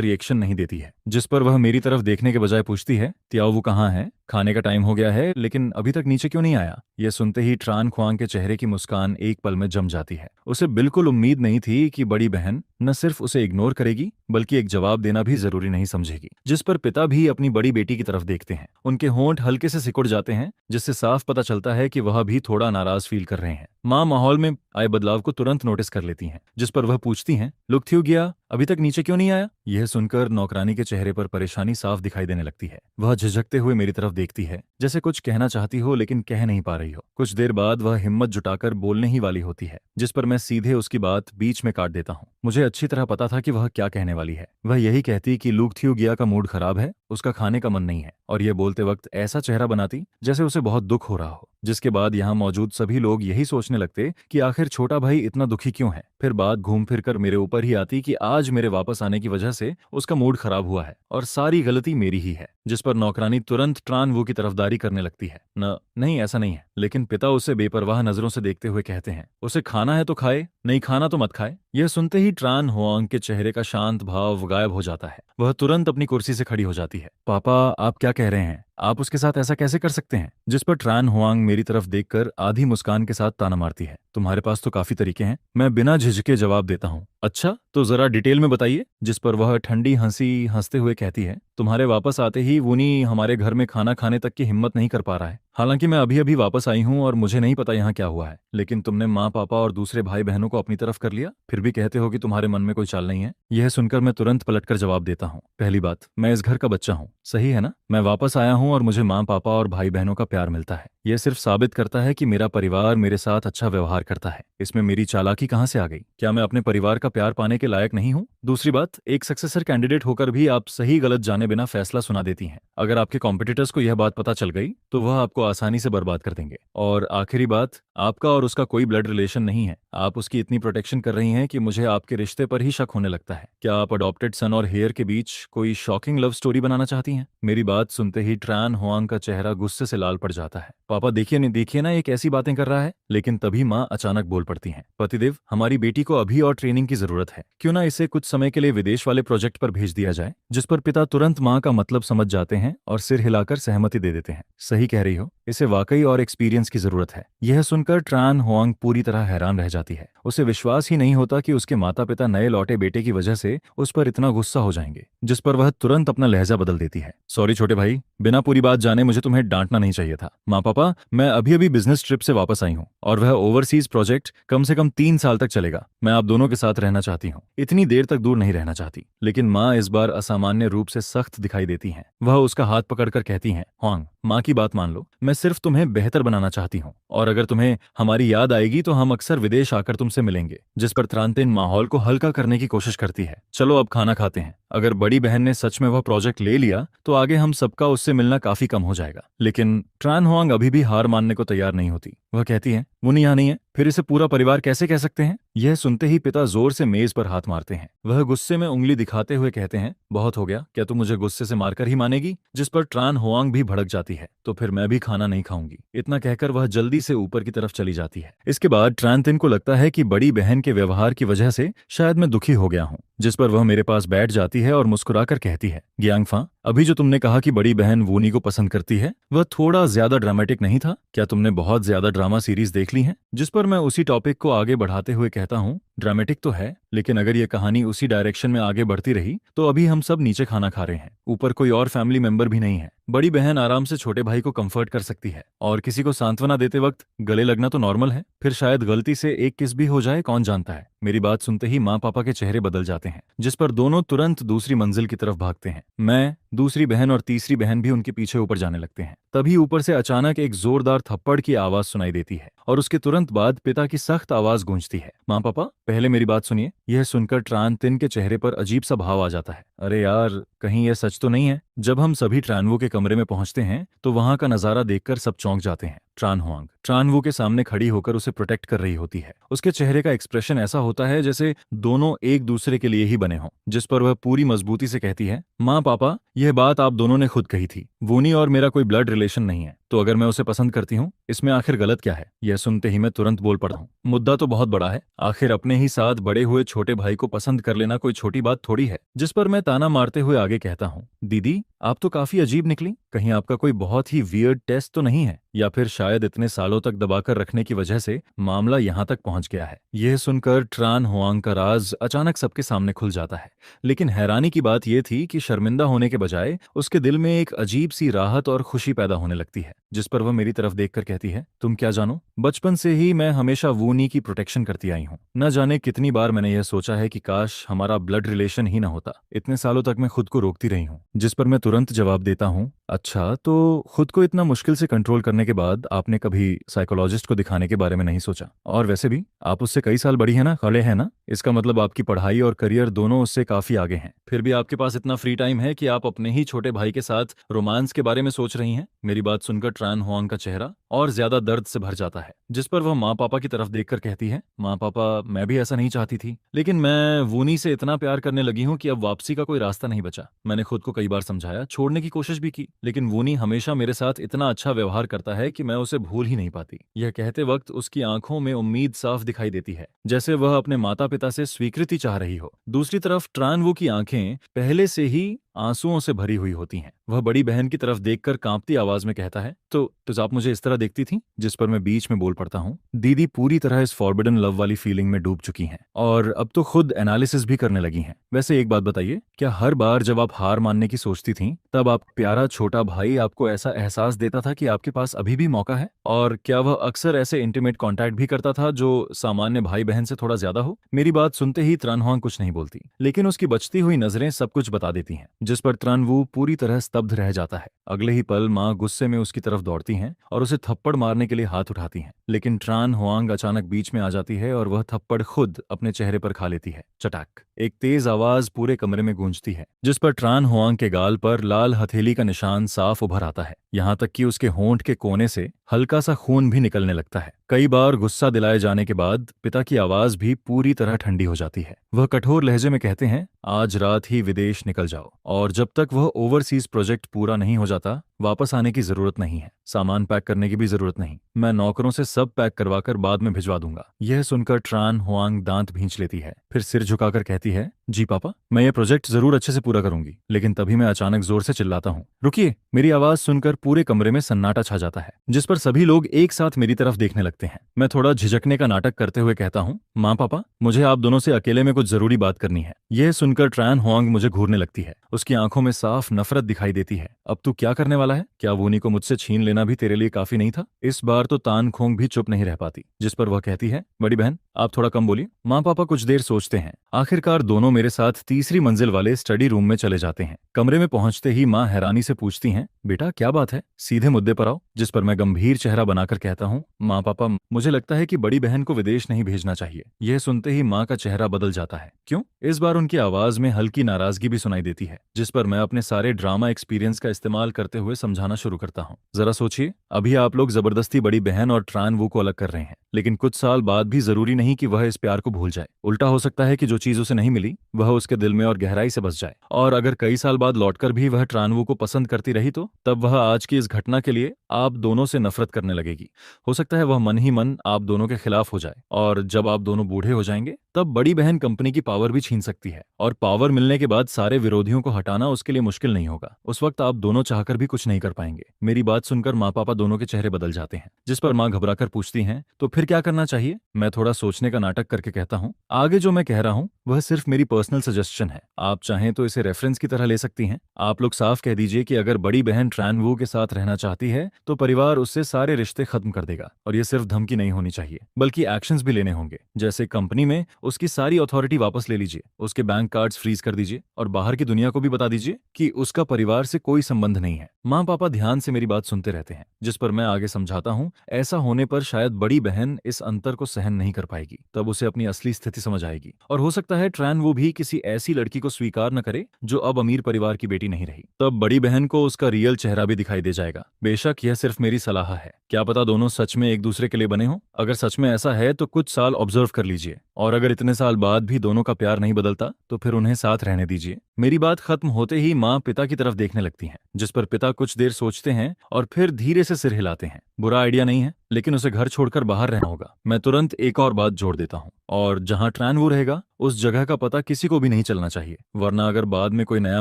[SPEAKER 1] रिएक्शन नहीं देती है। जिस पर वह मेरी तरफ देखने के बजाय पूछती है, त्याओ कहाँ है, खाने का टाइम हो गया है लेकिन अभी तक नीचे क्यों नहीं आया। यह सुनते ही ट्रान ख्वांग के चेहरे की मुस्कान एक पल में जम जाती है। उसे बिल्कुल उम्मीद नहीं थी कि बड़ी बहन न सिर्फ उसे इग्नोर करेगी बल्कि एक जवाब देना भी जरूरी नहीं समझेगी। जिस पर पिता भी अपनी बड़ी बेटी की तरफ देखते हैं। उनके होंठ हल्के से सिकुड़ जाते हैं, जिससे साफ पता चलता है कि वह भी थोड़ा नाराज फील कर रहे हैं। माँ माहौल में आए बदलाव को तुरंत नोटिस कर लेती हैं, जिस पर वह पूछती हैं, लुक थ्यू गया, अभी तक नीचे क्यों नहीं आया। यह सुनकर नौकरानी के चेहरे पर परेशानी साफ दिखाई देने लगती है। वह झिझकते हुए मेरी तरफ देखती है, जैसे कुछ कहना चाहती हो लेकिन कह नहीं पा रही हो। कुछ देर बाद वह हिम्मत जुटाकर बोलने ही वाली होती है, जिस पर मैं सीधे उसकी बात बीच में काट देता हूँ। मुझे अच्छी तरह पता था कि वह क्या कहने वाली है। वह यही कहती कि लुक थ्यू गया का मूड खराब है, उसका खाने का मन नहीं है, और यह बोलते वक्त ऐसा चेहरा बनाती जैसे उसे बहुत दुख हो रहा हो। जिसके बाद यहाँ मौजूद सभी लोग यही सोचने लगते कि आखिर छोटा भाई इतना दुखी क्यों है। फिर बात घूम फिर कर मेरे ऊपर ही आती कि आज मेरे वापस आने की वजह से उसका मूड खराब हुआ है और सारी गलती मेरी ही है। जिस पर नौकरानी तुरंत ट्रान वू की तरफदारी करने लगती है। नहीं ऐसा नहीं है। लेकिन पिता उसे बेपरवाह नजरों से देखते हुए कहते हैं, उसे खाना है तो खाए, नहीं खाना तो मत खाए। यह सुनते ही ट्रान हुआंग के चेहरे का शांत भाव गायब हो जाता है। वह तुरंत अपनी कुर्सी से खड़ी हो जाती है। पापा आप क्या कह रहे हैं, आप उसके साथ ऐसा कैसे कर सकते हैं। जिस पर ट्रान हुआंग मेरी तरफ देखकर आधी मुस्कान के साथ ताना मारती है, तुम्हारे पास तो काफी तरीके हैं। मैं बिना झिझके जवाब देता हूँ, अच्छा तो जरा डिटेल में बताइए। जिस पर वह ठंडी हंसी हंसते हुए कहती है, तुम्हारे वापस आते ही वूनी हमारे घर में खाना खाने तक की हिम्मत नहीं कर पा रहा है। हालांकि मैं अभी अभी वापस आई हूँ और मुझे नहीं पता यहाँ क्या हुआ है, लेकिन तुमने माँ पापा और दूसरे भाई बहनों को अपनी तरफ कर लिया, फिर भी कहते हो कि तुम्हारे मन में कोई चाल नहीं है। यह सुनकर मैं तुरंत पलटकर जवाब देता हूँ, पहली बात मैं इस घर का बच्चा हूँ, सही है ना। मैं वापस आया हूँ और मुझे माँ पापा और भाई बहनों का प्यार मिलता है। यह सिर्फ साबित करता है कि मेरा परिवार मेरे साथ अच्छा व्यवहार करता है। इसमें मेरी चालाकी कहाँ से आ गई। क्या मैं अपने परिवार का प्यार पाने के लायक नहीं हूँ। दूसरी बात, एक सक्सेसर कैंडिडेट होकर भी आप सही गलत जाने बिना फैसला सुना देती हैं। अगर आपके कॉम्पिटिटर्स को यह बात पता चल गई तो वह आपको आसानी से बर्बाद कर देंगे। और आखिरी बात, आपका और उसका कोई ब्लड रिलेशन नहीं है। आप उसकी इतनी प्रोटेक्शन कर रही हैं कि मुझे आपके रिश्ते पर ही शक होने लगता है। क्या आप अडॉप्टेड सन और हेयर के बीच कोई शॉकिंग लव स्टोरी बनाना चाहती हैं। मेरी बात सुनते ही ट्रान हुआंग का चेहरा गुस्से से लाल पड़ जाता है। पापा देखिए ना, ये कैसी बातें कर रहा है। लेकिन तभी माँ अचानक बोल पड़ती हैं, पतिदेव हमारी बेटी को अभी और ट्रेनिंग की जरूरत है, क्यों ना इसे कुछ समय के लिए विदेश वाले प्रोजेक्ट पर भेज दिया जाए। जिस पर पिता तुरंत माँ का मतलब समझ जाते हैं और सिर हिलाकर सहमति दे देते हैं। सही कह रही हो, इसे वाकई और एक्सपीरियंस की जरूरत है। यह सुनकर ट्रान हुआंग पूरी तरह हैरान रह जाती है। उसे विश्वास ही नहीं होता कि उसके माता पिता नए लौटे बेटे की वजह से उस पर इतना गुस्सा हो जाएंगे। जिस पर वह तुरंत अपना लहजा बदल देती है, सॉरी छोटे भाई, बिना पूरी बात जाने मुझे तुम्हें डांटना नहीं चाहिए था। माँ पापा मैं अभी अभी बिजनेस ट्रिप से वापस आई हूँ और वह ओवरसीज प्रोजेक्ट कम से कम 3 साल तक चलेगा। मैं आप दोनों के साथ रहना चाहती हूँ। इतनी देर तक तक दूर नहीं रहना चाहती, लेकिन माँ इस बार असामान्य रूप से सख्त दिखाई देती हैं। वह उसका हाथ पकड़कर कहती हैं, हुआंग, माँ की बात मान लो, मैं सिर्फ तुम्हें बेहतर बनाना चाहती हूँ, और अगर तुम्हें हमारी याद आएगी तो हम अक्सर विदेश आकर तुमसे मिलेंगे। जिस पर त्रांतिन माहौल को हल्का करने की कोशिश करती है। चलो अब खाना खाते हैं। अगर बड़ी बहन ने सच में वह प्रोजेक्ट ले लिया तो आगे हम सबका उससे मिलना काफी कम हो जाएगा। लेकिन ट्रान हुआंग अभी भी हार मानने को तैयार नहीं होती। वह कहती है, वो नहीं यहाँ नहीं है, फिर इसे पूरा परिवार कैसे कह सकते हैं? यह सुनते ही पिता जोर से मेज पर हाथ मारते हैं। वह गुस्से में उंगली दिखाते हुए कहते हैं, बहुत हो गया, क्या तुम मुझे गुस्से से मारकर ही मानेगी? जिस पर ट्रान हुआंग भी भड़क जाती है, तो फिर मैं भी खाना नहीं खाऊंगी। इतना कहकर वह जल्दी से ऊपर की तरफ चली जाती है। इसके बाद ट्रांतिन को लगता है कि बड़ी बहन के व्यवहार की वजह से शायद मैं दुखी हो गया हूँ। जिस पर वह मेरे पास बैठ जाती है और मुस्कुराकर कहती है, ग्यांगफा, अभी जो तुमने कहा कि बड़ी बहन वूनी को पसंद करती है, वह थोड़ा ज्यादा ड्रामेटिक नहीं था? क्या तुमने बहुत ज्यादा ड्रामा सीरीज देख ली है? जिस पर मैं उसी टॉपिक को आगे बढ़ाते हुए कहता हूँ, ड्रामेटिक तो है, लेकिन अगर ये कहानी उसी डायरेक्शन में आगे बढ़ती रही तो अभी हम सब नीचे खाना खा रहे हैं, ऊपर कोई और फैमिली मेंबर भी नहीं है। बड़ी बहन आराम से छोटे भाई को कंफर्ट कर सकती है, और किसी को सांत्वना देते वक्त गले लगना तो नॉर्मल है, फिर शायद गलती से एक किस भी हो जाए, कौन जानता है। मेरी बात सुनते ही माँ पापा के चेहरे बदल जाते हैं, जिस पर दोनों तुरंत दूसरी मंजिल की तरफ भागते हैं। मैं, दूसरी बहन और तीसरी बहन भी उनके पीछे ऊपर जाने लगते हैं। तभी ऊपर से अचानक एक जोरदार थप्पड़ की आवाज सुनाई देती है, और उसके तुरंत बाद पिता की सख्त आवाज गूंजती है, माँ पापा, पहले मेरी बात सुनिए। यह सुनकर ट्रांतिन के चेहरे पर अजीब सा भाव आ जाता है। अरे यार, कहीं यह सच तो नहीं है? जब हम सभी ट्रानवू के कमरे में पहुंचते हैं तो वहां का नजारा देखकर सब चौंक जाते हैं। ट्रान हुआंग ट्रानवू के सामने खड़ी होकर उसे प्रोटेक्ट कर रही होती है। उसके चेहरे का एक्सप्रेशन ऐसा होता है जैसे दोनों एक दूसरे के लिए ही बने हों। जिस पर वह पूरी मजबूती से कहती है, माँ पापा, यह बात आप दोनों ने खुद कही थी, वूनी और मेरा कोई ब्लड रिलेशन नहीं है, तो अगर मैं उसे पसंद करती हूँ, इसमें आखिर गलत क्या है? यह सुनते ही मैं तुरंत बोल पड़ता हूँ, मुद्दा तो बहुत बड़ा है, आखिर अपने ही साथ बड़े हुए छोटे भाई को पसंद कर लेना कोई छोटी बात थोड़ी है। जिस पर मैं ताना मारते हुए आगे कहता हूँ, दीदी, आप तो काफी अजीब निकली, कहीं आपका कोई बहुत ही वियर्ड टेस्ट तो नहीं है, या फिर शायद इतने सालों तक दबाकर रखने की वजह से मामला यहाँ तक पहुंच गया है। यह सुनकर ट्रान हुआंग का राज अचानक सबके सामने खुल जाता है, लेकिन हैरानी की बात यह थी कि शर्मिंदा होने के बजाय उसके दिल में एक अजीब सी राहत और खुशी पैदा होने लगती है। जिस पर वह मेरी तरफ देखकर कहती है, तुम क्या जानो, बचपन से ही मैं हमेशा वूनी की प्रोटेक्शन करती आई हूँ। न जाने कितनी बार मैंने यह सोचा है कि काश हमारा ब्लड रिलेशन ही न होता। इतने सालों तक मैं खुद को रोकती रही हूँ। जिस पर मैं तुरंत जवाब देता हूँ, अच्छा, तो खुद को इतना मुश्किल से कंट्रोल करने के बाद आपने कभी साइकोलॉजिस्ट को दिखाने के बारे में नहीं सोचा? और वैसे भी आप उससे कई साल बड़ी है ना, खड़े हैं ना, इसका मतलब आपकी पढ़ाई और करियर दोनों उससे काफी आगे हैं। फिर भी आपके पास इतना फ्री टाइम है कि आप अपने ही छोटे भाई के साथ रोमांस के बारे में सोच रही हैं। मेरी बात सुनकर ट्रान हुआंग का चेहरा और ज्यादा दर्द से भर जाता है। जिस पर वह माँ पापा की तरफ देखकर कहती है, माँ पापा, मैं भी ऐसा नहीं चाहती थी, लेकिन मैं वूनी से इतना प्यार करने लगी हूँ कि अब वापसी का कोई रास्ता नहीं बचा। मैंने खुद को कई बार समझाया, छोड़ने की कोशिश भी की, लेकिन वूनी हमेशा मेरे साथ इतना अच्छा व्यवहार करता है कि मैं उसे भूल ही नहीं पाती। यह कहते वक्त उसकी आंखों में उम्मीद साफ दिखाई देती है, जैसे वह अपने माता पिता से स्वीकृति चाह रही हो। दूसरी तरफ ट्रानवू की आंखें पहले से ही आंसुओं से भरी हुई होती हैं। वह बड़ी बहन की तरफ देखकर कांपती आवाज में कहता है, तो आप मुझे इस तरह देखती थी? जिस पर मैं बीच में बोल पड़ता हूँ, दीदी पूरी तरह इस फॉरबिडन लव वाली फीलिंग में डूब चुकी हैं, और अब तो खुद एनालिसिस भी करने लगी हैं। वैसे एक बात बताइए, क्या हर बार जब आप हार मानने की सोचती थीं, तब आप प्यारा छोटा भाई आपको ऐसा एहसास देता था कि आपके पास अभी भी मौका है? और क्या वह अक्सर ऐसे इंटीमेट कॉन्टैक्ट भी करता था जो सामान्य भाई बहन से थोड़ा ज्यादा हो? मेरी बात सुनते ही त्रानहुआंग कुछ नहीं बोलती, लेकिन उसकी बचती हुई नजरें सब कुछ बता देती हैं। जिस पर त्रानवू पूरी तरह स्तब्ध रह जाता है। अगले ही पल माँ गुस्से में उसकी तरफ दौड़ती हैं और उसे थप्पड़ मारने के लिए हाथ उठाती हैं, लेकिन ट्रान हुआंग अचानक बीच में आ जाती है और वह थप्पड़ खुद अपने चेहरे पर खा लेती है। चटाक, एक तेज आवाज पूरे कमरे में गूंजती है, जिस पर ट्रान हुआंग के गाल पर लाल हथेली का निशान साफ उभर आता है, यहाँ तक कि उसके होंठ के कोने से हल्का सा खून भी निकलने लगता है। कई बार गुस्सा दिलाए जाने के बाद पिता की आवाज भी पूरी तरह ठंडी हो जाती है। वह कठोर लहजे में कहते हैं, आज रात ही विदेश निकल जाओ, और जब तक वह ओवरसीज प्रोजेक्ट पूरा नहीं हो जाता वापस आने की जरूरत नहीं है। सामान पैक करने की भी जरूरत नहीं, मैं नौकरों से सब पैक करवाकर बाद में भिजवा दूंगा। यह सुनकर ट्रान हुआंग दांत भींच लेती है, फिर सिर झुकाकर कहती है, जी पापा, मैं ये प्रोजेक्ट जरूर अच्छे से पूरा करूंगी। लेकिन तभी मैं अचानक जोर से चिल्लाता हूँ, रुकिए। मेरी आवाज सुनकर पूरे कमरे में सन्नाटा छा जाता है, जिस पर सभी लोग एक साथ मेरी तरफ देखने लगते हैं। मैं थोड़ा झिझकने का नाटक करते हुए कहता हूँ, माँ पापा, मुझे आप दोनों से अकेले में कुछ जरूरी बात करनी है। यह सुनकर ट्रान हुआंग मुझे घूरने लगती है। उसकी आंखों में साफ नफरत दिखाई देती है। अब तू क्या करने वाला वाला है? क्या वूनी को मुझसे छीन लेना भी तेरे लिए काफी नहीं था? इस बार तो तान खोंग भी चुप नहीं रह पाती, जिस पर वह कहती है, बड़ी बहन आप थोड़ा कम बोलिए। माँ पापा कुछ देर सोचते हैं। आखिरकार दोनों मेरे साथ तीसरी मंजिल वाले स्टडी रूम में चले जाते हैं। कमरे में पहुंचते ही माँ हैरानी से पूछती हैं, बेटा क्या बात है, सीधे मुद्दे पर आओ। जिस पर मैं गंभीर चेहरा बनाकर कहता हूँ, माँ पापा मुझे लगता है कि बड़ी बहन को विदेश नहीं भेजना चाहिए। यह सुनते ही माँ का चेहरा बदल जाता है। क्यों? इस बार उनकी आवाज में हल्की नाराजगी भी सुनाई देती है, जिस पर मैं अपने सारे ड्रामा एक्सपीरियंस का इस्तेमाल करते हुए समझाना शुरू करता हूँ। जरा सोचिए, अभी आप लोग जबरदस्ती बड़ी बहन और ट्रान वू को अलग कर रहे हैं, लेकिन कुछ साल बाद भी जरूरी नहीं कि वह इस प्यार को भूल जाए। उल्टा हो सकता है कि जो चीज उसे नहीं मिली वह उसके दिल में और गहराई से बस जाए, और अगर कई साल बाद लौटकर भी वह ट्रानवू को पसंद करती रही तो तब वह आज की इस घटना के लिए आप दोनों से नफरत करने लगेगी। हो सकता है वह मन ही मन आप दोनों के खिलाफ हो जाए, और जब आप दोनों बूढ़े हो जाएंगे तब बड़ी बहन कंपनी की पावर भी छीन सकती है, और पावर मिलने के बाद सारे विरोधियों को हटाना उसके लिए मुश्किल नहीं होगा। उस वक्त आप दोनों चाहकर भी कुछ नहीं कर पाएंगे। मेरी बात सुनकर माँ पापा दोनों के चेहरे बदल जाते हैं, जिस पर माँ घबराकर पूछती हैं, तो फिर क्या करना चाहिए? मैं थोड़ा सोचने का नाटक करके कहता हूँ, आगे जो मैं कह रहा हूँ वह सिर्फ मेरी पर्सनल सजेशन है, आप चाहें तो इसे रेफरेंस की तरह ले सकती हैं। आप लोग साफ कह दीजिए कि अगर बड़ी बहन ट्रान वू के साथ रहना चाहती है तो परिवार उससे सारे रिश्ते खत्म कर देगा, और ये सिर्फ धमकी नहीं होनी चाहिए बल्कि एक्शंस भी लेने होंगे। जैसे कंपनी में उसकी सारी अथॉरिटी वापस ले लीजिए, उसके बैंक कार्ड्स फ्रीज कर दीजिए, और बाहर की दुनिया को भी बता दीजिए कि उसका परिवार से कोई संबंध नहीं है। माँ पापा ध्यान से मेरी बात सुनते रहते हैं, जिस पर मैं आगे समझाता हूँ, ऐसा होने पर शायद बड़ी बहन इस अंतर को सहन नहीं कर पाएगी, तब उसे अपनी असली स्थिति समझ आएगी, और हो सकता है ट्रान वो भी किसी ऐसी लड़की को स्वीकार न करे जो अब अमीर परिवार की बेटी नहीं रही। तब बड़ी बहन को उसका रियल चेहरा भी दिखाई दे जाएगा। बेशक यह सिर्फ मेरी सलाह है, क्या पता दोनों सच में एक दूसरे के लिए बने हों। अगर सच में ऐसा है तो कुछ साल ऑब्जर्व कर लीजिए, और अगर इतने साल बाद भी दोनों का प्यार नहीं बदलता तो फिर उन्हें साथ रहने दीजिए। मेरी बात खत्म होते ही माँ पिता की तरफ देखने लगती हैं, जिस पर पिता कुछ देर सोचते हैं और फिर धीरे से सिर हिलाते हैं। बुरा आइडिया नहीं है, लेकिन उसे घर छोड़कर बाहर रहना होगा। मैं तुरंत एक और बात जोड़ देता हूँ, और जहाँ ट्रान वो रहेगा उस जगह का पता किसी को भी नहीं चलना चाहिए, वरना अगर बाद में कोई नया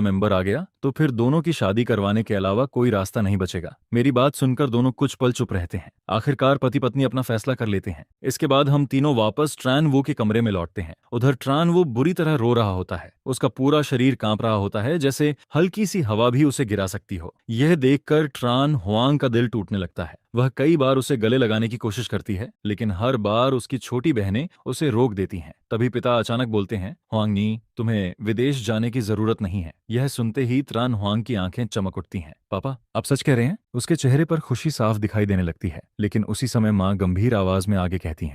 [SPEAKER 1] मेंबर आ गया तो फिर दोनों की शादी करवाने के अलावा कोई रास्ता नहीं बचेगा। मेरी बात सुनकर दोनों कुछ पल चुप रहते हैं। आखिरकार पति पत्नी अपना फैसला कर लेते हैं। इसके बाद हम तीनों वापस ट्रान वो के कमरे में लौटते हैं। उधर ट्रान वो बुरी तरह रो रहा होता है, उसका पूरा शरीर कांप रहा होता है, जैसे हल्की सी हवा भी उसे गिरा सकती हो। यह देखकर ट्रान हुआंग का दिल टूटने लगता है। वह कई बार उसे गले लगाने की कोशिश करती है, लेकिन हर बार उसकी छोटी बहनें उसे रोक देती हैं। तभी पिता अचानक बोलते हैं, हुआंगनी, तुम्हें विदेश जाने की जरूरत नहीं है। यह सुनते ही त्रान हुआंग की आंखें चमक उठती हैं। पापा, आप सच कह रहे हैं? उसके चेहरे पर खुशी साफ दिखाई देने लगती है, लेकिन उसी समय माँ गंभीर आवाज में आगे कहती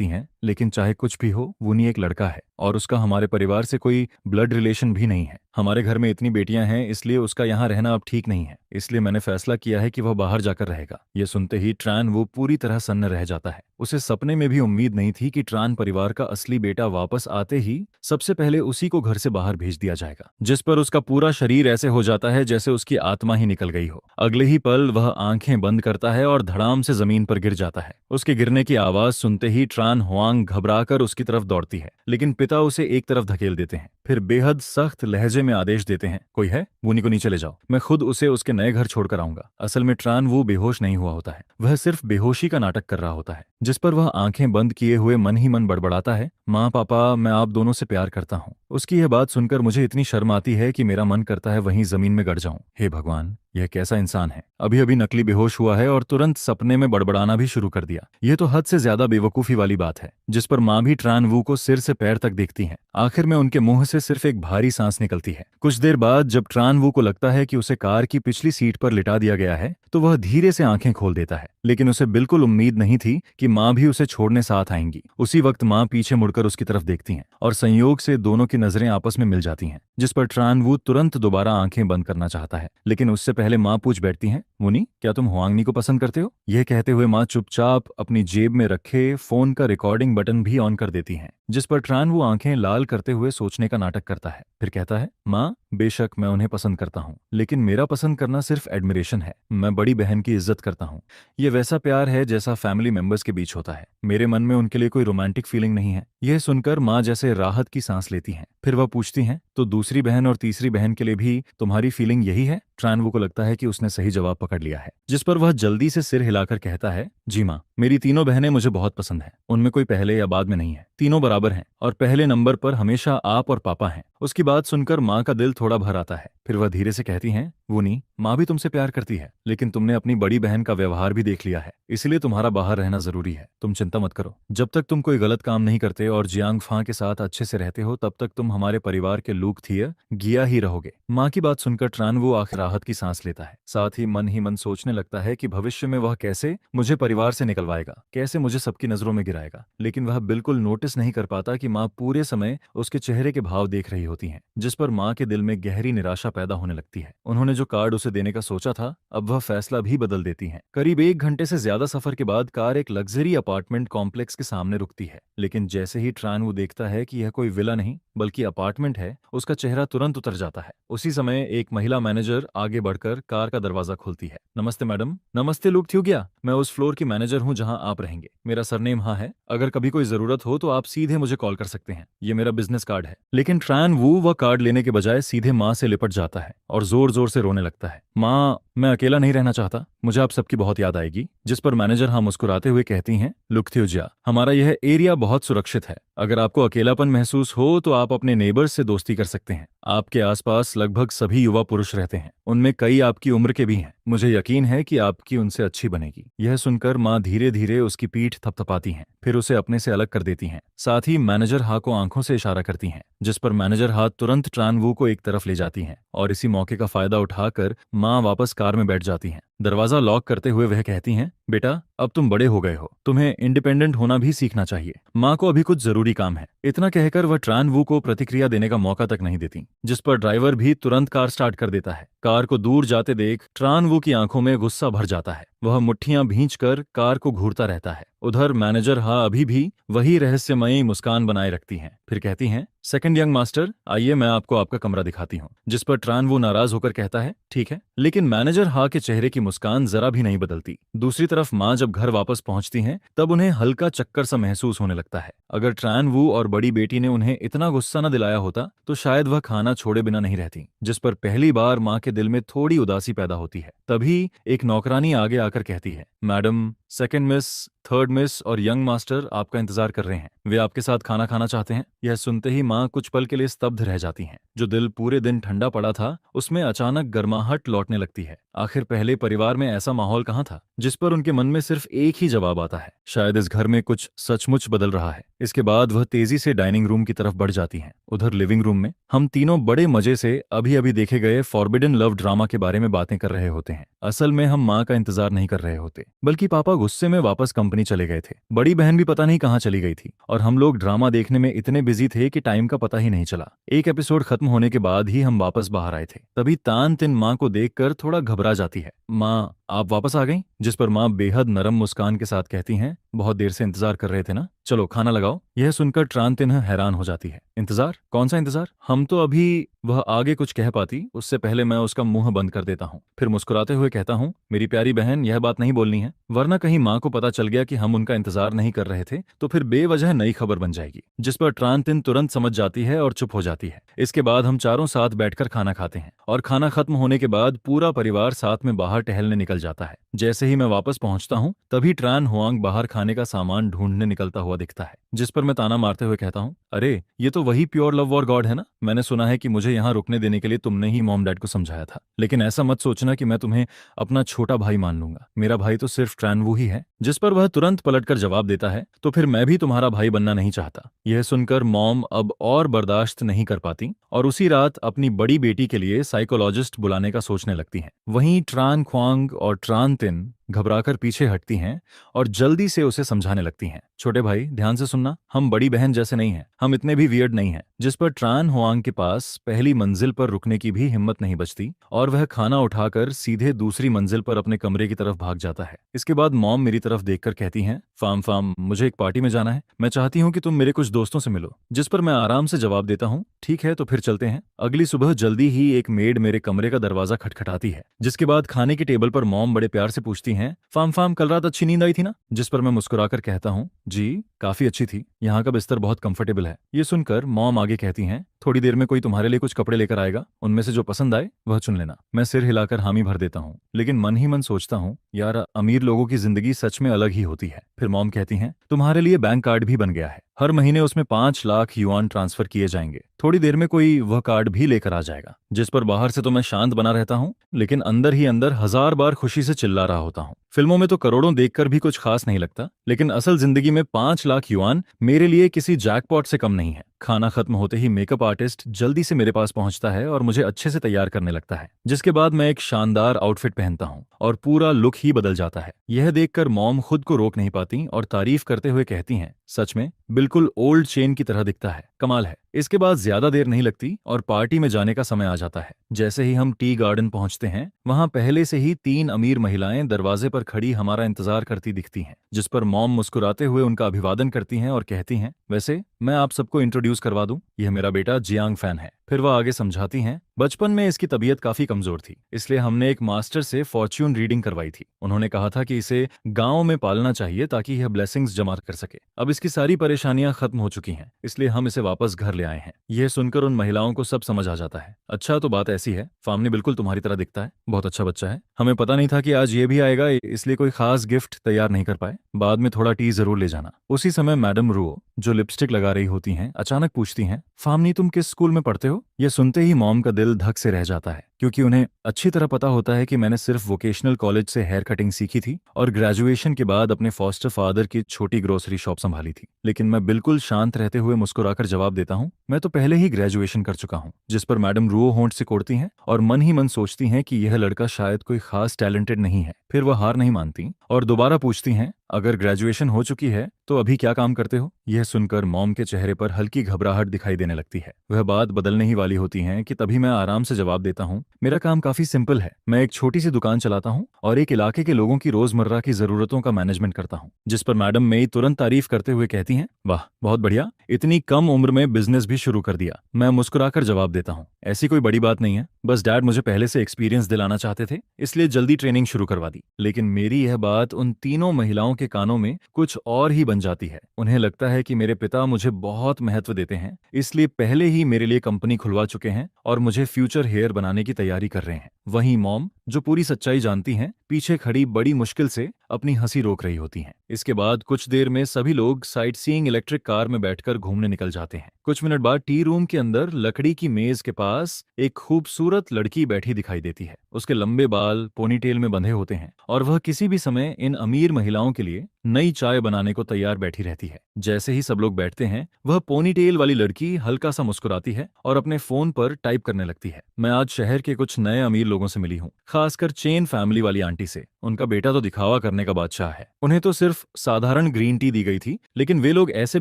[SPEAKER 1] हैं, लेकिन चाहे कुछ भी हो, वूनी एक लड़का है, और उसका हमारे परिवार से कोई ब्लड रिलेशन भी नहीं है। हमारे घर में इतनी बेटियां हैं, इसलिए उसका यहाँ रहना अब ठीक नहीं है। इसलिए मैंने फैसला किया है कि वह बाहर जाकर रहेगा। ये सुनते ही ट्रान वो पूरी तरह सन्न रह जाता है। उसे सपने में भी उम्मीद नहीं थी कि ट्रान परिवार का असली बेटा वापस आते ही सबसे पहले उसी को घर से बाहर भेज दिया जाएगा, जिस पर उसका पूरा शरीर ऐसे हो जाता है जैसे उसकी आत्मा ही निकल गई हो। अगले ही पल वह आंखें बंद करता है और धड़ाम से जमीन पर गिर जाता है। उसके गिरने की आवाज सुनते ही ट्रान हुआंग घबराकर उसकी तरफ दौड़ती है, लेकिन पिता उसे एक तरफ धकेल देते हैं। फिर बेहद सख्त लहजे में आदेश देते हैं, कोई है? वूनी को नीचे ले जाओ, मैं खुद उसे उसके नए घर छोड़कर आऊंगा। असल में ट्रान वो बेहोश नहीं हुआ होता है, वह सिर्फ बेहोशी का नाटक कर रहा होता है, जिस पर वह आंखें बंद किए हुए मन ही मन बड़बड़ाता है, माँ पापा, मैं आप दोनों से प्यार करता हूँ। उसकी यह बात सुनकर मुझे इतनी शर्म आती है कि मेरा मन करता है वहीं जमीन में गड़ जाऊं। हे भगवान, यह कैसा इंसान है? अभी अभी नकली बेहोश हुआ है और तुरंत सपने में बड़बड़ाना भी शुरू कर दिया। यह तो हद से ज्यादा बेवकूफी वाली बात है। जिस पर माँ भी ट्रान वू को सिर से पैर तक देखती हैं। आखिर में उनके मुंह से सिर्फ एक भारी सांस निकलती है। कुछ देर बाद जब ट्रान वू को लगता है कि उसे कार की पिछली सीट पर लिटा दिया गया है, तो वह धीरे से आंखें खोल देता है, लेकिन उसे बिल्कुल उम्मीद नहीं थी कि माँ भी उसे छोड़ने साथ आएंगी। उसी वक्त माँ पीछे मुड़कर उसकी तरफ देखती हैं और संयोग से दोनों की नजरें आपस में मिल जाती हैं, जिस पर ट्रान वू तुरंत दोबारा आंखें बंद करना चाहता है, लेकिन उससे पहले माँ पूछ बैठती हैं, वूनी, क्या तुम हुआंगनी को पसंद करते हो? यह कहते हुए माँ चुपचाप अपनी जेब में रखे फोन का रिकॉर्डिंग बटन भी ऑन कर देती हैं, जिस पर ट्रान वो आंखें लाल करते हुए सोचने का नाटक करता है। फिर कहता है, माँ, बेशक मैं उन्हें पसंद करता हूँ, लेकिन मेरा पसंद करना सिर्फ एडमिरेशन है। मैं बड़ी बहन की इज्जत करता हूँ। ये वैसा प्यार है जैसा फैमिली मेंबर्स के बीच होता है। मेरे मन में उनके लिए कोई रोमांटिक फीलिंग नहीं है। यह सुनकर माँ जैसे राहत की सांस लेती हैं। फिर वह पूछती हैं, तो दूसरी बहन और तीसरी बहन के लिए भी तुम्हारी फीलिंग यही है? ट्रानवू को लगता है कि उसने सही जवाब पकड़ लिया है, जिस पर वह जल्दी से सिर हिलाकर कहता है, जी माँ, मेरी तीनों बहनें मुझे बहुत पसंद हैं। उनमें कोई पहले या बाद में नहीं है। तीनों बराबर हैं और पहले नंबर पर हमेशा आप और पापा हैं। उसकी बात सुनकर माँ का दिल थोड़ा भर आता है। फिर वह धीरे से कहती हैं, वूनी, माँ भी तुमसे प्यार करती है, लेकिन तुमने अपनी बड़ी बहन का व्यवहार भी देख लिया है, इसलिए तुम्हारा बाहर रहना जरूरी है। तुम चिंता मत करो, जब तक तुम कोई गलत काम नहीं करते और जियांग फां के साथ अच्छे से रहते हो तब तक तुम हमारे परिवार के लूक थिया गिया ही रहोगे। माँ की बात सुनकर ट्रानवू आखिर राहत की सांस लेता है, साथ ही मन सोचने लगता है कि भविष्य में वह कैसे मुझे परिवार से निकलवाएगा, कैसे मुझे सबकी नजरों में गिराएगा। लेकिन वह बिल्कुल नोटिस नहीं कर पाता कि माँ पूरे समय उसके चेहरे के भाव देख रही होती हैं, जिस पर माँ के दिल में गहरी निराशा पैदा होने लगती है। उन्होंने जो कार्ड उसे देने का सोचा था, अब वह फैसला भी बदल देती हैं। करीब 1 घंटे से ज्यादा सफर के बाद कार एक लग्जरी अपार्टमेंट कॉम्प्लेक्स के सामने रुकती है, लेकिन जैसे ही ट्रानवू देखता है कि यह कोई विला नहीं बल्कि अपार्टमेंट है, उसका चेहरा तुरंत उतर जाता है। उसी समय एक महिला मैनेजर आगे बढ़कर कार का दरवाजा खोलती है। नमस्ते मैडम। नमस्ते लुक थ्यू गया, मैं उस फ्लोर की मैनेजर हूँ जहाँ आप रहेंगे। मेरा सरनेम हाँ है, अगर कभी कोई जरूरत हो तो आप सीधे मुझे कॉल कर सकते हैं, ये मेरा बिजनेस कार्ड है। लेकिन ट्रान वू वह कार्ड लेने के बजाय सीधे माँ से लिपट जाता है और जोर जोर से रोने लगता है। माँ, मैं अकेला नहीं रहना चाहता, मुझे आप सबकी बहुत याद आएगी। जिस पर मैनेजर हाँ मुस्कुराते हुए कहती हैं, लुक थ्यूजिया, हमारा यह एरिया बहुत सुरक्षित है, अगर आपको अकेलापन महसूस हो तो आप अपने नेबर्स से दोस्ती कर सकते हैं। आपके आसपास लगभग सभी युवा पुरुष रहते हैं, उनमें कई आपकी उम्र के भी हैं, मुझे यकीन है कि आपकी उनसे अच्छी बनेगी। यह सुनकर माँ धीरे धीरे उसकी पीठ थपथपाती हैं, फिर उसे अपने से अलग कर देती हैं। साथ ही मैनेजर हा को आंखों से इशारा करती हैं, जिस पर मैनेजर हा तुरंत ट्रानवू को एक तरफ ले जाती हैं और इसी मौके का फायदा उठाकर माँ वापस कार में बैठ जाती हैं। दरवाजा लॉक करते हुए वह कहती हैं, बेटा अब तुम बड़े हो गए हो, तुम्हें इंडिपेंडेंट होना भी सीखना चाहिए, माँ को अभी कुछ जरूरी काम है। इतना कहकर वह ट्रानवू को प्रतिक्रिया देने का मौका तक नहीं देती, जिस पर ड्राइवर भी तुरंत कार स्टार्ट कर देता है। कार को दूर जाते देख ट्रानवू की आंखों में गुस्सा भर जाता है, वह मुट्ठियां भींचकर कार को घूरता रहता है। उधर मैनेजर हा अभी भी वही रहस्यमयी मुस्कान बनाए रखती हैं, फिर कहती हैं, सेकंड यंग मास्टर, आइए मैं आपको आपका कमरा दिखाती हूँ। जिस पर ट्रानवू नाराज होकर कहता है, ठीक है। लेकिन मैनेजर हा के चेहरे की मुस्कान जरा भी नहीं बदलती। दूसरी तरफ माँ जब घर वापस पहुंचती हैं तब उन्हें हल्का चक्कर सा महसूस होने लगता है। अगर ट्रानवू और बड़ी बेटी ने उन्हें इतना गुस्सा न दिलाया होता तो शायद वह खाना छोड़े बिना नहीं रहती। जिस पर पहली बार माँ के दिल में थोड़ी उदासी पैदा होती है। तभी एक नौकरानी आगे आकर कहती है, madam, second miss, third miss और यंग मास्टर आपका इंतजार कर रहे हैं, वे आपके साथ खाना खाना चाहते हैं। यह सुनते ही माँ कुछ पल के लिए स्तब्ध रह जाती हैं। जो दिल पूरे दिन ठंडा पड़ा था उसमें अचानक गर्माहट लौटने लगती है। आखिर पहले परिवार में ऐसा माहौल कहाँ था। जिस पर उनके मन में सिर्फ एक ही जवाब आता है, शायद इस घर में कुछ सचमुच बदल रहा है। इसके बाद वह तेजी से डाइनिंग रूम की तरफ बढ़ जाती हैं। उधर लिविंग रूम में हम तीनों बड़े मजे से अभी अभी देखे गए फॉरबिडन लव ड्रामा के बारे में बातें कर रहे होते हैं। असल में हम माँ का इंतजार नहीं कर रहे होते, बल्कि पापा गुस्से में वापस कंपनी चले गए थे। बड़ी बहन भी पता नहीं कहाँ चली गई थी और हम लोग ड्रामा देखने में इतने बिजी थे कि टाइम का पता ही नहीं चला। एक एपिसोड खत्म होने के बाद ही हम वापस बाहर आए थे। तभी तान तिन माँ को देखकर थोड़ा घबरा जाती है। माँ, आप वापस आ गईं? जिस पर माँ बेहद नरम मुस्कान के साथ कहती हैं, बहुत देर से इंतजार कर रहे थे ना, चलो खाना लगाओ। यह सुनकर ट्रांतिन हैरान हो जाती है। इंतजार? कौन सा इंतजार? हम तो अभी। वह आगे कुछ कह पाती उससे पहले मैं उसका मुंह बंद कर देता हूँ। फिर मुस्कुराते हुए कहता हूँ, मेरी प्यारी बहन, यह बात नहीं बोलनी है, वरना कहीं माँ को पता चल गया कि हम उनका इंतजार नहीं कर रहे थे तो फिर बेवजह नई खबर बन जाएगी। जिस पर ट्रांतिन तुरंत समझ जाती है और चुप हो जाती है। इसके बाद हम चारों साथ बैठकर खाना खाते हैं और खाना खत्म होने के बाद पूरा परिवार साथ में बाहर टहलने निकल जाता है। जैसे ही मैं वापस पहुंचता हूं तभी ट्रान हुआंग बाहर खाने का सामान ढूंढने निकलता हुआ दिखता है। जिस पर मैं ताना मारते हुए कहता हूं, अरे ये तो वही प्योर लव वॉर गॉड है ना। मैंने सुना है कि मुझे यहाँ रुकने देने के लिए तुमने ही मॉम डैड को समझाया था, लेकिन ऐसा मत सोचना कि मैं तुम्हें अपना छोटा भाई मान लूंगा। मेरा भाई तो सिर्फ ट्रानवू ही है। जिस पर वह तुरंत पलटकर जवाब देता है, तो फिर मैं भी तुम्हारा भाई बनना नहीं चाहता। यह सुनकर मॉम अब और बर्दाश्त नहीं कर पाती और उसी रात अपनी बड़ी बेटी के लिए साइकोलॉजिस्ट बुलाने का सोचने लगती हैं। वहीं ट्रान ख्वांग और ट्रान तिन घबराकर पीछे हटती हैं और जल्दी से उसे समझाने लगती हैं, छोटे भाई ध्यान से सुनना, हम बड़ी बहन जैसे नहीं हैं, हम इतने भी वियर्ड नहीं हैं। जिस पर ट्रान हुआंग के पास पहली मंजिल पर रुकने की भी हिम्मत नहीं बचती और वह खाना उठाकर सीधे दूसरी मंजिल पर अपने कमरे की तरफ भाग जाता है। इसके बाद मॉम मेरी तरफ देखकर कहती हैं, फाम मुझे एक पार्टी में जाना है, मैं चाहती हूँ कि तुम मेरे कुछ दोस्तों से मिलो। जिस पर मैं आराम से जवाब देता हूँ, ठीक है तो फिर चलते हैं। अगली सुबह जल्दी ही एक मेड मेरे कमरे का दरवाजा खटखटाती है। जिसके बाद खाने की टेबल पर मॉम बड़े प्यार से पूछती हैं, फाम कल रात अच्छी नींद आई थी ना। जिस पर मैं मुस्कुराकर कहता हूँ, जी काफी अच्छी थी, यहाँ का बिस्तर बहुत कंफर्टेबल है। ये सुनकर मॉम आगे कहती हैं, थोड़ी देर में कोई तुम्हारे लिए कुछ कपड़े लेकर आएगा, उनमें से जो पसंद आए वह चुन लेना। मैं सिर हिलाकर हामी भर देता हूँ, लेकिन मन ही मन सोचता हूँ, यार अमीर लोगों की जिंदगी सच में अलग ही होती है। फिर मॉम कहती हैं, तुम्हारे लिए बैंक कार्ड भी बन गया है, हर महीने उसमें 5 लाख युआन ट्रांसफर किए जाएंगे। थोड़ी देर में कोई वह कार्ड भी लेकर आ जाएगा। जिस पर बाहर से तो मैं शांत बना रहता हूँ, लेकिन अंदर ही अंदर 1000 बार खुशी से चिल्ला रहा होता हूँ। फिल्मों में तो करोड़ों देखकर भी कुछ खास नहीं लगता, लेकिन असल जिंदगी में 5 लाख युआन मेरे लिए किसी जैकपॉट से कम नहीं है। खाना खत्म होते ही मेकअप आर्टिस्ट जल्दी से मेरे पास पहुंचता है और मुझे अच्छे से तैयार करने लगता है, जिसके बाद मैं एक शानदार आउटफिट पहनता हूं और पूरा लुक ही बदल जाता है। यह देखकर मॉम खुद को रोक नहीं पाती और तारीफ करते हुए कहती हैं, सच में बिल्कुल ओल्ड चेन की तरह दिखता है, कमाल है। इसके बाद ज्यादा देर नहीं लगती और पार्टी में जाने का समय आ जाता है। जैसे ही हम टी गार्डन पहुंचते हैं, वहां पहले से ही 3 अमीर महिलाएं दरवाजे पर खड़ी हमारा इंतजार करती दिखती हैं, जिस पर मॉम मुस्कुराते हुए उनका अभिवादन करती हैं और कहती हैं, वैसे मैं आप सबको इंट्रोड्यूस करवा दूं, यह मेरा बेटा जियांग फैन है। फिर वह आगे समझाती हैं, बचपन में इसकी तबीयत काफी कमजोर थी, इसलिए हमने एक मास्टर से फॉर्च्यून रीडिंग करवाई थी। उन्होंने कहा था कि इसे गांव में पालना चाहिए ताकि यह ब्लेसिंग्स जमा कर सके। अब इसकी सारी परेशानियां खत्म हो चुकी हैं, इसलिए हम इसे वापस घर ले आए हैं। यह सुनकर उन महिलाओं को सब समझ आ जाता है। अच्छा, तो बात ऐसी है, फामनी बिल्कुल तुम्हारी तरह दिखता है, बहुत अच्छा बच्चा है। हमें पता नहीं था कि आज ये भी आएगा, इसलिए कोई खास गिफ्ट तैयार नहीं कर पाए। बाद में थोड़ा टी जरूर ले जाना। उसी समय मैडम रुओ, जो लिपस्टिक लगा रही होती हैं, अचानक पूछती हैं, फामनी तुम किस स्कूल में पढ़ते हो? यह सुनते ही मॉम का दिल धक से रह जाता है, क्योंकि उन्हें अच्छी तरह पता होता है कि मैंने सिर्फ वोकेशनल कॉलेज से हेयर कटिंग सीखी थी और ग्रेजुएशन के बाद अपने फॉस्टर फादर की छोटी ग्रोसरी शॉप संभाली थी। लेकिन मैं बिल्कुल शांत रहते हुए मुस्कुराकर जवाब देता हूँ, मैं तो पहले ही ग्रेजुएशन कर चुका हूँ। जिस पर मैडम रुओ होंठ से कोड़ती हैं और मन ही मन सोचती हैं कि यह लड़का शायद कोई खास टैलेंटेड नहीं है। फिर वह हार नहीं मानती और दोबारा पूछती हैं, अगर ग्रेजुएशन हो चुकी है तो अभी क्या काम करते हो? यह सुनकर मॉम के चेहरे पर हल्की घबराहट दिखाई देने लगती है। वह बात बदलने ही वाली होती है कि तभी मैं आराम से जवाब देता हूँ, मेरा काम काफी सिंपल है, मैं एक छोटी सी दुकान चलाता हूँ और एक इलाके के लोगों की रोजमर्रा की जरूरतों का मैनेजमेंट करता हूँ। जिस पर मैडम मेरी तुरंत तारीफ करते हुए कहती हैं, वाह बहुत बढ़िया, इतनी कम उम्र में बिजनेस भी शुरू कर दिया। मैं मुस्कुराकर जवाब देता हूँ, ऐसी कोई बड़ी बात नहीं है, बस डैड मुझे पहले से एक्सपीरियंस दिलाना चाहते थे, इसलिए जल्दी ट्रेनिंग शुरू करवा दी। लेकिन मेरी यह बात उन तीनों महिलाओं के कानों में कुछ और ही बन जाती है। उन्हें लगता है कि मेरे पिता मुझे बहुत महत्व देते हैं, इसलिए पहले ही मेरे लिए कंपनी खुलवा चुके हैं और मुझे फ्यूचर हेयर बनाने की तैयारी कर रहे हैं। वहीं मॉम, जो पूरी सच्चाई जानती हैं, पीछे खड़ी बड़ी मुश्किल से अपनी हंसी रोक रही होती हैं। इसके बाद कुछ देर में सभी लोग साइट सीइंग इलेक्ट्रिक कार में बैठकर घूमने निकल जाते हैं। कुछ मिनट बाद टी रूम के अंदर लकड़ी की मेज के पास एक खूबसूरत लड़की बैठी दिखाई देती है। उसके लंबे बाल पोनीटेल में बंधे होते हैं और वह किसी भी समय इन अमीर महिलाओं के लिए नई चाय बनाने को तैयार बैठी रहती है। जैसे ही सब लोग बैठते हैं, वह पोनीटेल वाली लड़की हल्का सा मुस्कुराती है और अपने फोन पर टाइप करने लगती है। मैं आज शहर के कुछ नए अमीर लोगों से मिली हूँ, खासकर चेन फैमिली वाली आंटी से। उनका बेटा तो दिखावा करने का बादशाह है। उन्हें तो सिर्फ साधारण ग्रीन टी दी गई थी, लेकिन वे लोग ऐसे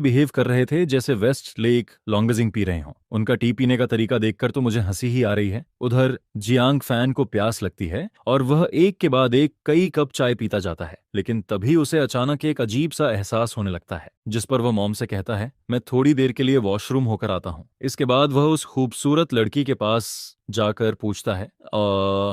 [SPEAKER 1] बिहेव कर रहे थे जैसे वेस्ट लेक लॉन्गजिंग पी रहे हों। उनका टी पीने का तरीका देखकर तो मुझे हंसी ही आ रही है। उधर जियांग फैन को प्यास लगती है और वह एक के बाद एक कई कप चाय पीता जाता है, लेकिन तभी उसे अचानक एक अजीब सा एहसास होने लगता है, जिस पर वह मॉम से कहता है, मैं थोड़ी देर के लिए वॉशरूम होकर आता हूँ। इसके बाद वह उस खूबसूरत लड़की के पास जाकर पूछता है,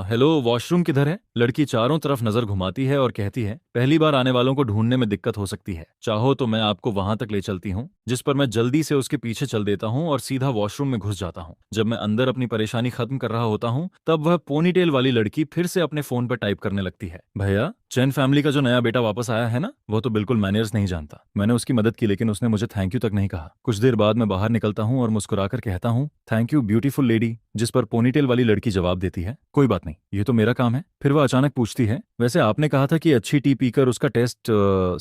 [SPEAKER 1] हेलो, वॉशरूम किधर है? लड़की चारों तरफ नजर घुमाती है और कहती है, पहली बार आने वालों को ढूंढने में दिक्कत हो सकती है, चाहो तो मैं आपको वहां तक ले चलती हूँ। जिस पर मैं जल्दी से उसके पीछे चल देता हूँ और सीधा वॉशरूम में घुस जाता हूँ। जब मैं अंदर अपनी परेशानी खत्म कर रहा होता हूँ, तब वह पोनीटेल वाली लड़की फिर से अपने फोन पर टाइप करने लगती है, भैया, चैन फैमिली का जो नया बेटा वापस आया है ना, वो तो बिल्कुल मैनर्स नहीं जानता। मैंने उसकी मदद की, लेकिन उसने मुझे थैंक यू तक नहीं कहा। कुछ देर बाद मैं बाहर निकलता हूँ और मुस्कुराकर कहता हूँ, थैंक यू ब्यूटीफुल लेडी। जिस पर पोनीटेल वाली लड़की जवाब देती है, कोई बात नहीं, ये तो मेरा काम है। फिर वह अचानक पूछती है, वैसे आपने कहा था कि अच्छी टी पीकर उसका टेस्ट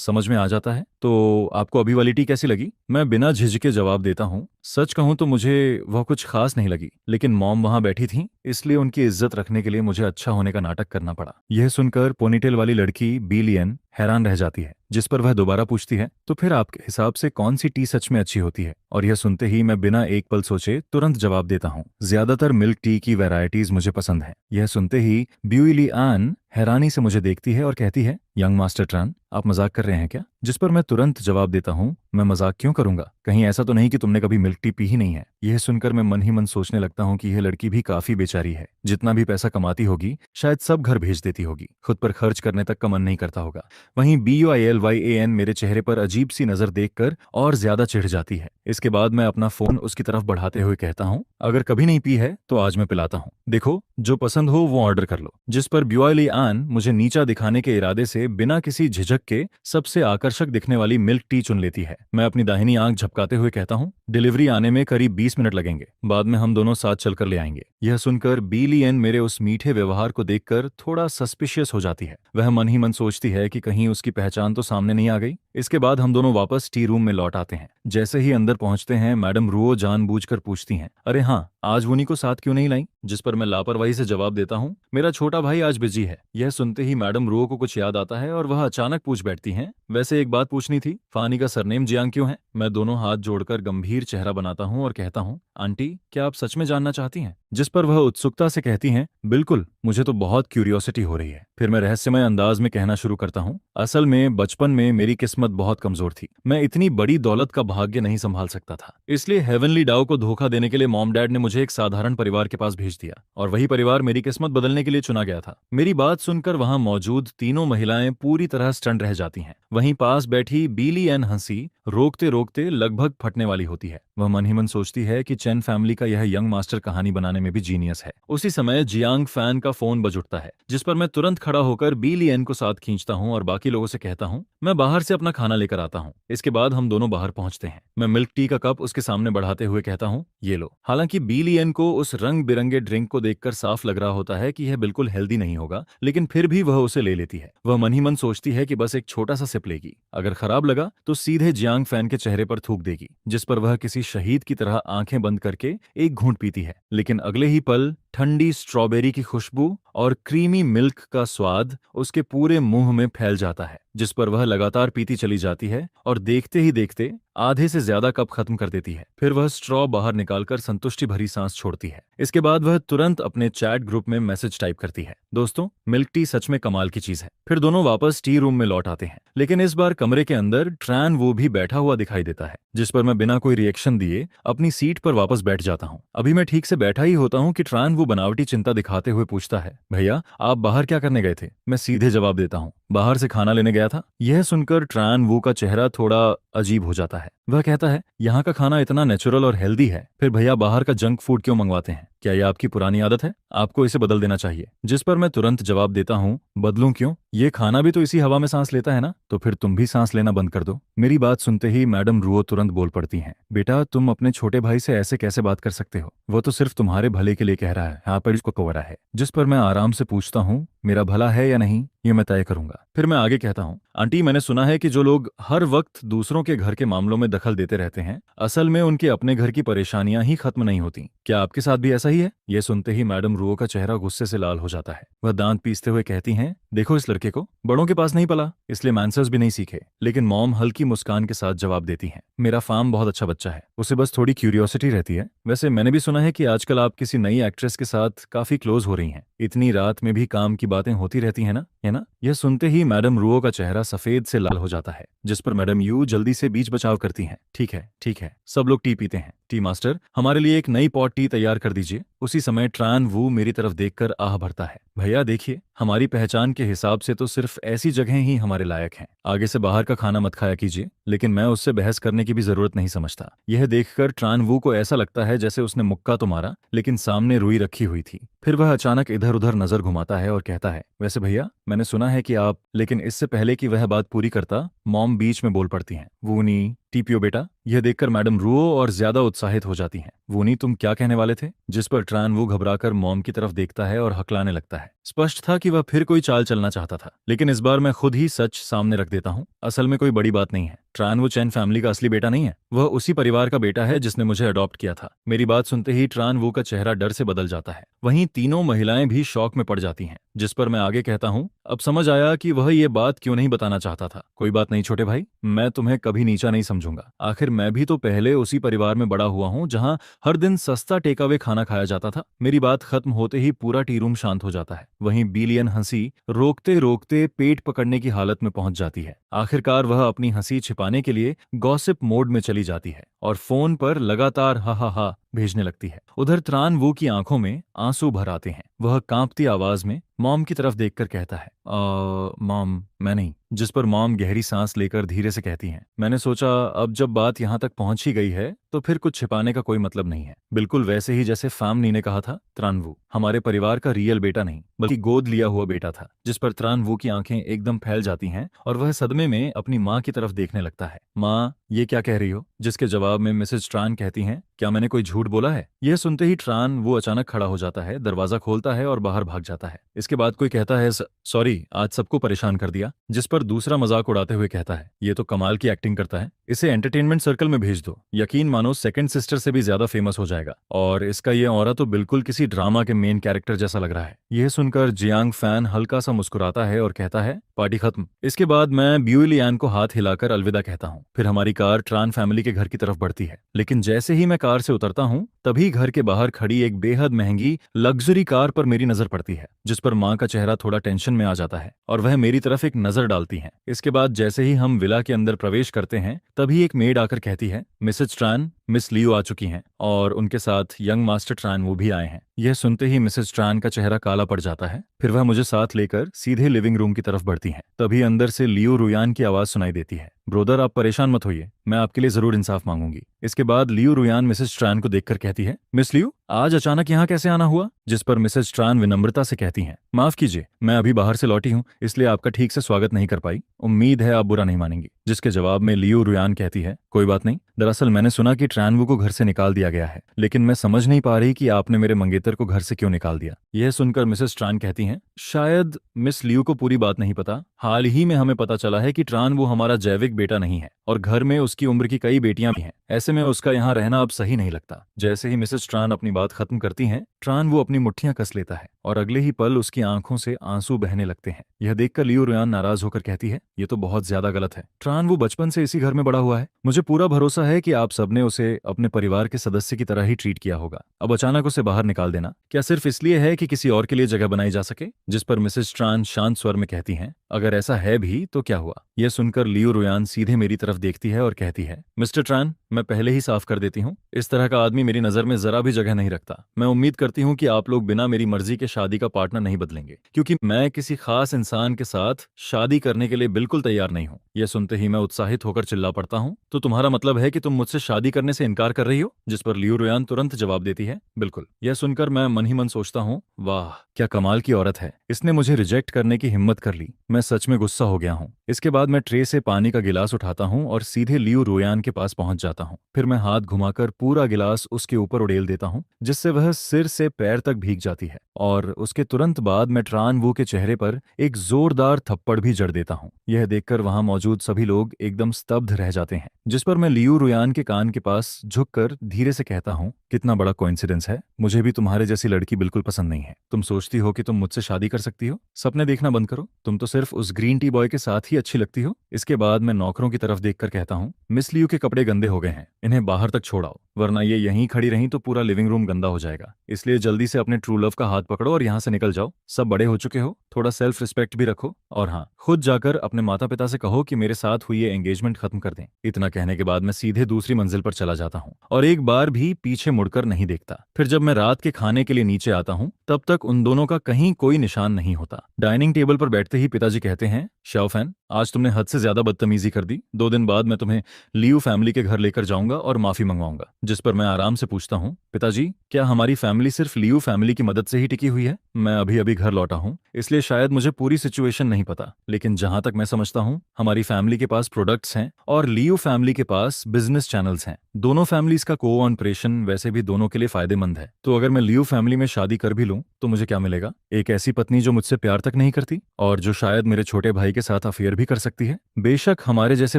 [SPEAKER 1] समझ में आ जाता है, तो आपको अभी वाली टी कैसी लगी? मैं बिना झिझके जवाब देता हूँ, सच कहूँ तो मुझे वह कुछ खास नहीं लगी, लेकिन मॉम वहां बैठी थी, इसलिए उनकी इज्जत रखने के लिए मुझे अच्छा होने का नाटक करना पड़ा। यह सुनकर पोनीटेल वाली लड़की बिलियन हैरान रह जाती है, जिस पर वह दोबारा पूछती है, तो फिर आपके हिसाब से कौन सी टी सच में अच्छी होती है? और यह सुनते ही मैं बिना एक पल सोचे तुरंत जवाब देता हूँ, ज्यादातर मिल्क टी की वैरायटीज मुझे पसंद है। यह सुनते ही ब्यूइली आन हैरानी से मुझे देखती है और कहती है, यंग मास्टर ट्रान, आप मजाक कर रहे हैं क्या? जिस पर मैं तुरंत जवाब देता हूँ, मैं मजाक क्यों करूंगा? कहीं ऐसा तो नहीं कि तुमने कभी मिल्क टी पी ही नहीं है? यह सुनकर मैं मन ही मन सोचने लगता हूँ कि यह लड़की भी काफी बेचारी है। जितना भी पैसा कमाती होगी, शायद सब घर भेज देती होगी, खुद पर खर्च करने तक का मन नहीं करता होगा। वहीं BUILYAN मेरे चेहरे पर अजीब सी नजर देखकर और ज्यादा चिढ़ जाती है। इसके बाद मैं अपना फोन उसकी तरफ बढ़ाते हुए कहता हूँ, अगर कभी नहीं पी है तो आज मैं पिलाता हूँ, देखो जो पसंद हो वो ऑर्डर कर लो। जिस पर ब्यूआईलियान मुझे नीचा दिखाने के इरादे से बिना किसी झिझक के सबसे आकर्षक दिखने वाली मिल्क टी चुन लेती है। मैं अपनी दाहिनी आंख झपकाते हुए कहता हूँ, डिलीवरी आने में करीब 20 मिनट लगेंगे, बाद में हम दोनों साथ चलकर ले आएंगे। यह सुनकर बीलियन मेरे उस मीठे व्यवहार को देखकर थोड़ा सस्पिशियस हो जाती है। वह मन ही मन सोचती है कि कहीं उसकी पहचान तो सामने नहीं आ गई। इसके बाद हम दोनों वापस टी रूम में लौट आते हैं। जैसे ही अंदर पहुंचते हैं, मैडम रुओ जानबूझकर पूछती हैं, अरे हाँ, आज वुनी को साथ क्यों नहीं लाई? जिस पर मैं लापरवाही से जवाब देता हूँ, मेरा छोटा भाई आज बिजी है। यह सुनते ही मैडम रुओ को कुछ याद आता है और वह अचानक पूछ बैठती हैं, वैसे एक बात पूछनी थी, फानी का सरनेम जियांग क्यों है? मैं दोनों हाथ जोड़कर गंभीर चेहरा बनाता हूँ और कहता हूँ, आंटी क्या आप सच में जानना चाहती हैं? जिस पर वह उत्सुकता से कहती हैं, बिल्कुल, मुझे तो बहुत क्यूरियोसिटी हो रही है। फिर मैं रहस्यमय अंदाज में कहना शुरू करता हूँ, असल में बचपन में मेरी किस्मत बहुत कमजोर थी। मैं इतनी बड़ी दौलत का भाग्य नहीं संभाल सकता था, इसलिए हेवनली डाउ को धोखा देने के लिए मॉम डैड ने मुझे एक साधारण परिवार के पास भेज दिया और वही परिवार मेरी किस्मत बदलने के लिए चुना गया था। मेरी बात सुनकर वहां मौजूद तीनों महिलाएं पूरी तरह स्टन रह जाती हैं। वहीं पास बैठी बीलियन हंसी रोकते रोकते लगभग फटने वाली होती है। वह मन ही मन सोचती है कि चेन फैमिली का यह यंग मास्टर कहानी बनाने में भी जीनियस है। उसी समय जियांग फैन का फोन बज उठता है, जिस पर मैं तुरंत खड़ा होकर बीलियन को साथ खींचता हूँ और बाकी लोगों से कहता हूँ, मैं बाहर से अपना खाना लेकर आता हूँ। इसके बाद हम दोनों बाहर पहुंचते हैं। मैं मिल्क टी का कप उसके सामने बढ़ाते हुए कहता हूँ, ये लो। हालांकि बीलियन को उस रंग बिरंगे ड्रिंक को देखकर साफ लग रहा होता है कि यह बिल्कुल हेल्दी नहीं होगा, लेकिन फिर भी वह उसे ले लेती है। वह मन ही मन सोचती है कि बस एक छोटा सा सिप लेगी, अगर खराब लगा तो सीधे जियांग फैन के चेहरे पर थूक देगी। जिस पर वह किसी शहीद की तरह आंखें बंद करके एक घूंट पीती है, लेकिन अगले ही पल ठंडी स्ट्रॉबेरी की खुशबू और क्रीमी मिल्क का स्वाद उसके पूरे मुंह में फैल जाता है, जिस पर वह लगातार पीती चली जाती है और देखते ही देखते आधे से ज्यादा कप खत्म कर देती है। फिर वह स्ट्रॉ बाहर निकालकर संतुष्टि भरी सांस छोड़ती है। इसके बाद वह तुरंत अपने चैट ग्रुप में मैसेज टाइप करती है, दोस्तों मिल्क टी सच में कमाल की चीज है। फिर दोनों वापस टी रूम में लौट आते हैं, लेकिन इस बार कमरे के अंदर ट्रैन वो भी बैठा हुआ दिखाई देता है, जिस पर मैं बिना कोई रिएक्शन दिए अपनी सीट पर वापस बैठ जाता हूँ। अभी मैं ठीक से बैठा ही होता हूँ कि ट्रैन वो बनावटी चिंता दिखाते हुए पूछता है, भैया आप बाहर क्या करने गए थे? मैं सीधे जवाब देता हूँ, बाहर से खाना लेने गया था। यह सुनकर ट्रैन वो का चेहरा थोड़ा अजीब हो जाता है। वह कहता है, यहाँ का खाना इतना नेचुरल और हेल्दी है, फिर भैया बाहर का जंक फूड क्यों मंगवाते हैं? क्या यह आपकी पुरानी आदत है? आपको इसे बदल देना चाहिए। जिस पर मैं तुरंत जवाब देता हूँ, बदलूं क्यों? ये खाना भी तो इसी हवा में सांस लेता है ना, तो फिर तुम भी सांस लेना बंद कर दो। मेरी बात सुनते ही मैडम रुओ तुरंत बोल पड़ती हैं, बेटा तुम अपने छोटे भाई से ऐसे कैसे बात कर सकते हो? वो तो सिर्फ तुम्हारे भले के लिए कह रहा है, यहाँ पर इसको कोवरा है। जिस पर मैं आराम से पूछता हूँ, मेरा भला है या नहीं ये मैं तय करूंगा। फिर मैं आगे कहता हूँ, आंटी मैंने सुना है कि जो लोग हर वक्त दूसरों के घर के मामलों में दखल देते रहते हैं, असल में उनके अपने घर की परेशानियां ही खत्म नहीं होती। क्या आपके साथ भी ऐसा ही है? यह सुनते ही मैडम रुओ का चेहरा गुस्से से लाल हो जाता है। वह दांत पीसते हुए कहती हैं, देखो इस लड़के को बड़ों के पास नहीं पला, इसलिए मैनर्स भी नहीं सीखे। लेकिन मॉम हल्की मुस्कान के साथ जवाब देती हैं, मेरा फार्म बहुत अच्छा बच्चा है, उसे बस थोड़ी क्यूरियोसिटी रहती है। वैसे मैंने भी सुना है कि आजकल आप किसी नई एक्ट्रेस के साथ काफी क्लोज हो रही हैं, इतनी रात में भी काम की बातें होती रहती है ना, है ना? यह सुनते ही मैडम रुओ का चेहरा सफेद से लाल हो जाता है, जिस पर मैडम यू जल्दी से बीच बचाव करती हैं, ठीक है, सब लोग टी पीते हैं। टी मास्टर हमारे लिए एक नई पॉट टी तैयार कर दीजिए। उसी समय ट्रान वू मेरी तरफ देखकर आह भरता है, भैया देखिए हमारी पहचान के हिसाब से तो सिर्फ ऐसी जगह ही हमारे लायक हैं, आगे से बाहर का खाना मत खाया कीजिए। लेकिन मैं उससे बहस करने की भी जरूरत नहीं समझता। यह देखकर ट्रान वू को ऐसा लगता है जैसे उसने मुक्का तो मारा, लेकिन सामने रुई रखी हुई थी। फिर वह अचानक इधर उधर नजर घुमाता है और कहता है, वैसे भैया मैंने सुना है कि आप, लेकिन इससे पहले कि वह बात पूरी करता मॉम बीच में बोल पड़ती हैं, वूनी टी पियो बेटा। यह देखकर मैडम रुओ और ज्यादा उत्साहित हो जाती हैं, वूनी तुम क्या कहने वाले थे? जिस पर ट्रान वू घबराकर मॉम की तरफ देखता है और हकलाने लगता है। स्पष्ट था कि वह फिर कोई चाल चलना चाहता था, लेकिन इस बार मैं खुद ही सच सामने रख देता हूँ। असल में कोई बड़ी बात नहीं है, ट्रान वो चैन फैमिली का असली बेटा नहीं है, वह उसी परिवार का बेटा है जिसने मुझे अडॉप्ट किया था। मेरी बात सुनते ही ट्रान वू का चेहरा डर से बदल जाता है। वहीं तीनों महिलाएं भी शौक में पड़ जाती हैं। जिस पर मैं आगे कहता हूँ, अब समझ आया कि वह ये बात क्यों नहीं बताना चाहता था। कोई बात नहीं छोटे भाई, मैं तुम्हें कभी नीचा नहीं समझूंगा। आखिर मैं भी तो पहले उसी परिवार में बड़ा हुआ हूँ जहाँ हर दिन सस्ता टेकअवे खाना खाया जाता था। मेरी बात खत्म होते ही पूरा टी रूम शांत हो जाता है। वहीं बिलियन हंसी रोकते रोकते पेट पकड़ने की हालत में पहुंच जाती है। आखिरकार वह अपनी हंसी छिपाने के लिए गॉसिप मोड में चली जाती है और फोन पर लगातार हा हा हा भेजने लगती है। उधर त्रान वो की आंखों में आंसू भर आते हैं। वह कांपती आवाज में मॉम की तरफ देखकर कहता है, मॉम मैं नहीं। जिस पर मॉम गहरी सांस लेकर धीरे से कहती हैं, मैंने सोचा अब जब बात यहाँ तक पहुंच ही गई है तो फिर कुछ छिपाने का कोई मतलब नहीं है। बिल्कुल वैसे ही जैसे फामनी ने कहा था, त्रानवू हमारे परिवार का रियल बेटा नहीं बल्कि गोद लिया हुआ बेटा था। जिस पर त्रानवू की आंखें एकदम फैल जाती हैं और वह सदमे में अपनी माँ की तरफ देखने लगता है। माँ ये क्या कह रही हो? जिसके जवाब में मिसेज ट्रान कहती हैं, क्या मैंने कोई झूठ बोला है? यह सुनते ही ट्रान वो अचानक खड़ा हो जाता है, दरवाजा खोलता है और बाहर भाग जाता है। इसके बाद कोई कहता है, सॉरी आज सबको परेशान कर दिया। जिस पर दूसरा मजाक उड़ाते हुए कहता है, ये तो कमाल की एक्टिंग करता है, इसे एंटरटेनमेंट सर्कल में भेज दो, यकीन मानो सेकंड सिस्टर से भी ज्यादा फेमस हो जाएगा। और इसका ये ऑरा तो बिल्कुल किसी ड्रामा के मेन कैरेक्टर जैसा लग रहा है। यह सुनकर जियांग फैन हल्का सा मुस्कुराता है और कहता है, पार्टी खत्म। इसके बाद मैं ब्यूलियान को हाथ हिलाकर अलविदा कहता हूँ। फिर हमारी कार ट्रान फैमिली के घर की तरफ बढ़ती है। लेकिन जैसे ही मैं कार से उतरता हूँ तभी घर के बाहर खड़ी एक बेहद महंगी लग्जरी कार पर मेरी नजर पड़ती है। जिस पर माँ का चेहरा थोड़ा टेंशन में आ जाता है और वह मेरी तरफ एक नजर डालती हैं। इसके बाद जैसे ही हम विला के अंदर प्रवेश करते हैं तभी एक मेड आकर कहती है, मिसेज ट्रान मिस लियो आ चुकी हैं और उनके साथ यंग मास्टर ट्रान वो भी आए हैं। यह सुनते ही मिसेज ट्रान का चेहरा काला पड़ जाता है। फिर वह मुझे साथ लेकर सीधे लिविंग रूम की तरफ बढ़ती हैं। तभी अंदर से लियो रुयान की आवाज सुनाई देती है, ब्रोदर आप परेशान मत होइए, मैं आपके लिए जरूर इंसाफ मांगूंगी। इसके बाद लियो रुयान मिसेज ट्रान को देखकर कहती है, मिस लियो आज अचानक यहाँ कैसे आना हुआ? जिस पर मिसेज ट्रान विनम्रता से कहती हैं, माफ कीजिए मैं अभी बाहर से लौटी हूँ इसलिए आपका ठीक से स्वागत नहीं कर पाई, उम्मीद है आप बुरा नहीं मानेंगी। जिसके जवाब में लियो रुयान कहती है, कोई बात नहीं, दरअसल मैंने सुना कि ट्रानवू को घर से निकाल दिया गया है, लेकिन मैं समझ नहीं पा रही कि आपने मेरे मंगेतर को घर से क्यों निकाल दिया। यह सुनकर मिसेस ट्रान कहती हैं, शायद मिस लियो को पूरी बात नहीं पता, हाल ही में हमें पता चला है कि ट्रानवू हमारा जैविक बेटा नहीं है और घर में उसकी उम्र की कई बेटियां भी हैं, ऐसे में उसका यहाँ रहना अब सही नहीं लगता। जैसे ही मिसेस ट्रान अपनी बात खत्म करती हैं ट्रानवू अपनी मुट्ठियां कस लेता है और अगले ही पल उसकी आंखों से आंसू बहने लगते हैं। यह देखकर लियो रुयान नाराज होकर कहती है, ये तो बहुत ज्यादा गलत है, ट्रानवू बचपन से इसी घर में बड़ा हुआ है, मुझे पूरा भरोसा है कि आप सबने उसे अपने परिवार के सदस्य की तरह ही ट्रीट किया होगा, अब अचानक उसे बाहर निकाल देना क्या सिर्फ इसलिए है कि किसी और के लिए जगह बनाई जा सके? जिस पर मिसेस ट्रान शांत स्वर में कहती हैं, अगर ऐसा है भी तो क्या हुआ? यह सुनकर लियो रुयान सीधे मेरी तरफ देखती है और कहती है, मिस्टर ट्रान मैं पहले ही साफ कर देती हूँ, इस तरह का आदमी मेरी नजर में जरा भी जगह नहीं रखता। मैं उम्मीद करती हूँ कि आप लोग बिना मेरी मर्जी के शादी का पार्टनर नहीं बदलेंगे, क्योंकि मैं किसी खास इंसान के साथ शादी करने के लिए बिल्कुल तैयार नहीं हूँ। यह सुनते ही मैं उत्साहित होकर चिल्ला पड़ता हूँ, तो तुम्हारा मतलब है कि तुम मुझसे शादी करने से इनकार कर रही हो? जिस पर लियो रुयान तुरंत जवाब देती है, बिल्कुल। यह सुनकर मैं मन ही मन सोचता हूँ, वाह क्या कमाल की औरत है, इसने मुझे रिजेक्ट करने की हिम्मत कर ली। मैं सच में गुस्सा हो गया हूँ। इसके बाद मैं ट्रे से पानी का गिलास उठाता हूँ और सीधे लियो रुयान के पास पहुंच जाता हूँ। फिर मैं हाथ घुमाकर पूरा गिलास उसके ऊपर उड़ेल देता हूँ, जिससे वह सिर से पैर तक भीग जाती है और उसके तुरंत बाद मैं ट्रानवू के चेहरे पर एक जोरदार थप्पड़ भी जड़ देता हूँ। यह देखकर वहां मौजूद सभी लोग एकदम स्तब्ध रह जाते हैं। जिस पर मैं लियो रुयान के कान के पास झुककर धीरे से कहता हूँ, कितना बड़ा कोइंसिडेंस है, मुझे भी तुम्हारे जैसी लड़की बिल्कुल पसंद नहीं है। तुम सोचती हो कि तुम मुझसे शादी कर सकती हो? सपने देखना बंद करो, तुम तो सिर्फ उस ग्रीन टी बॉय के साथ ही अच्छी लगती हो। इसके बाद मैं नौकरों की तरफ देखकर कहता हूँ, मिस लियो के कपड़े गंदे हो गए हैं, इन्हें बाहर तक छोड़ाओ, वरना ये यहीं खड़ी रहीं तो पूरा लिविंग रूम गंदा हो जाएगा। इसलिए जल्दी से अपने ट्रू लव का हाथ पकड़ो और यहाँ से निकल जाओ। सब बड़े हो चुके हो, थोड़ा सेल्फ रिस्पेक्ट भी रखो, और हाँ खुद जाकर अपने माता पिता से कहो कि मेरे साथ हुई ये एंगेजमेंट खत्म कर दें। इतना कहने के बाद मैं सीधे दूसरी मंजिल पर चला जाता हूँ और एक बार भी पीछे मुड़कर नहीं देखता। फिर जब मैं रात के खाने के लिए नीचे आता हूँ तब तक उन दोनों का कहीं कोई निशान नहीं होता। डाइनिंग टेबल पर बैठते ही पिताजी कहते हैं, शाओफैन आज तुमने हद से ज्यादा बदतमीजी कर दी, 2 दिन बाद मैं तुम्हें लियो फैमिली के घर लेकर जाऊंगा और माफी मंगवाऊंगा। जिस पर मैं आराम से पूछता हूँ, पिताजी क्या हमारी फैमिली सिर्फ लियो फैमिली की मदद से ही टिकी हुई है? मैं अभी अभी घर लौटा हूँ इसलिए शायद मुझे पूरी सिचुएशन नहीं पता, लेकिन जहां तक मैं समझता हूँ हमारी फैमिली के पास प्रोडक्ट्स हैं और लियो फैमिली के पास बिजनेस चैनल्स हैं। दोनों फैमिलीज का को-ऑपरेशन वैसे भी दोनों के लिए फायदेमंद है। तो अगर मैं लियो फैमिली में शादी कर भी लूं तो मुझे क्या मिलेगा? एक ऐसी पत्नी जो मुझसे प्यार तक नहीं करती और जो शायद मेरे छोटे भाई के साथ अफेयर भी कर सकती है। बेशक हमारे जैसे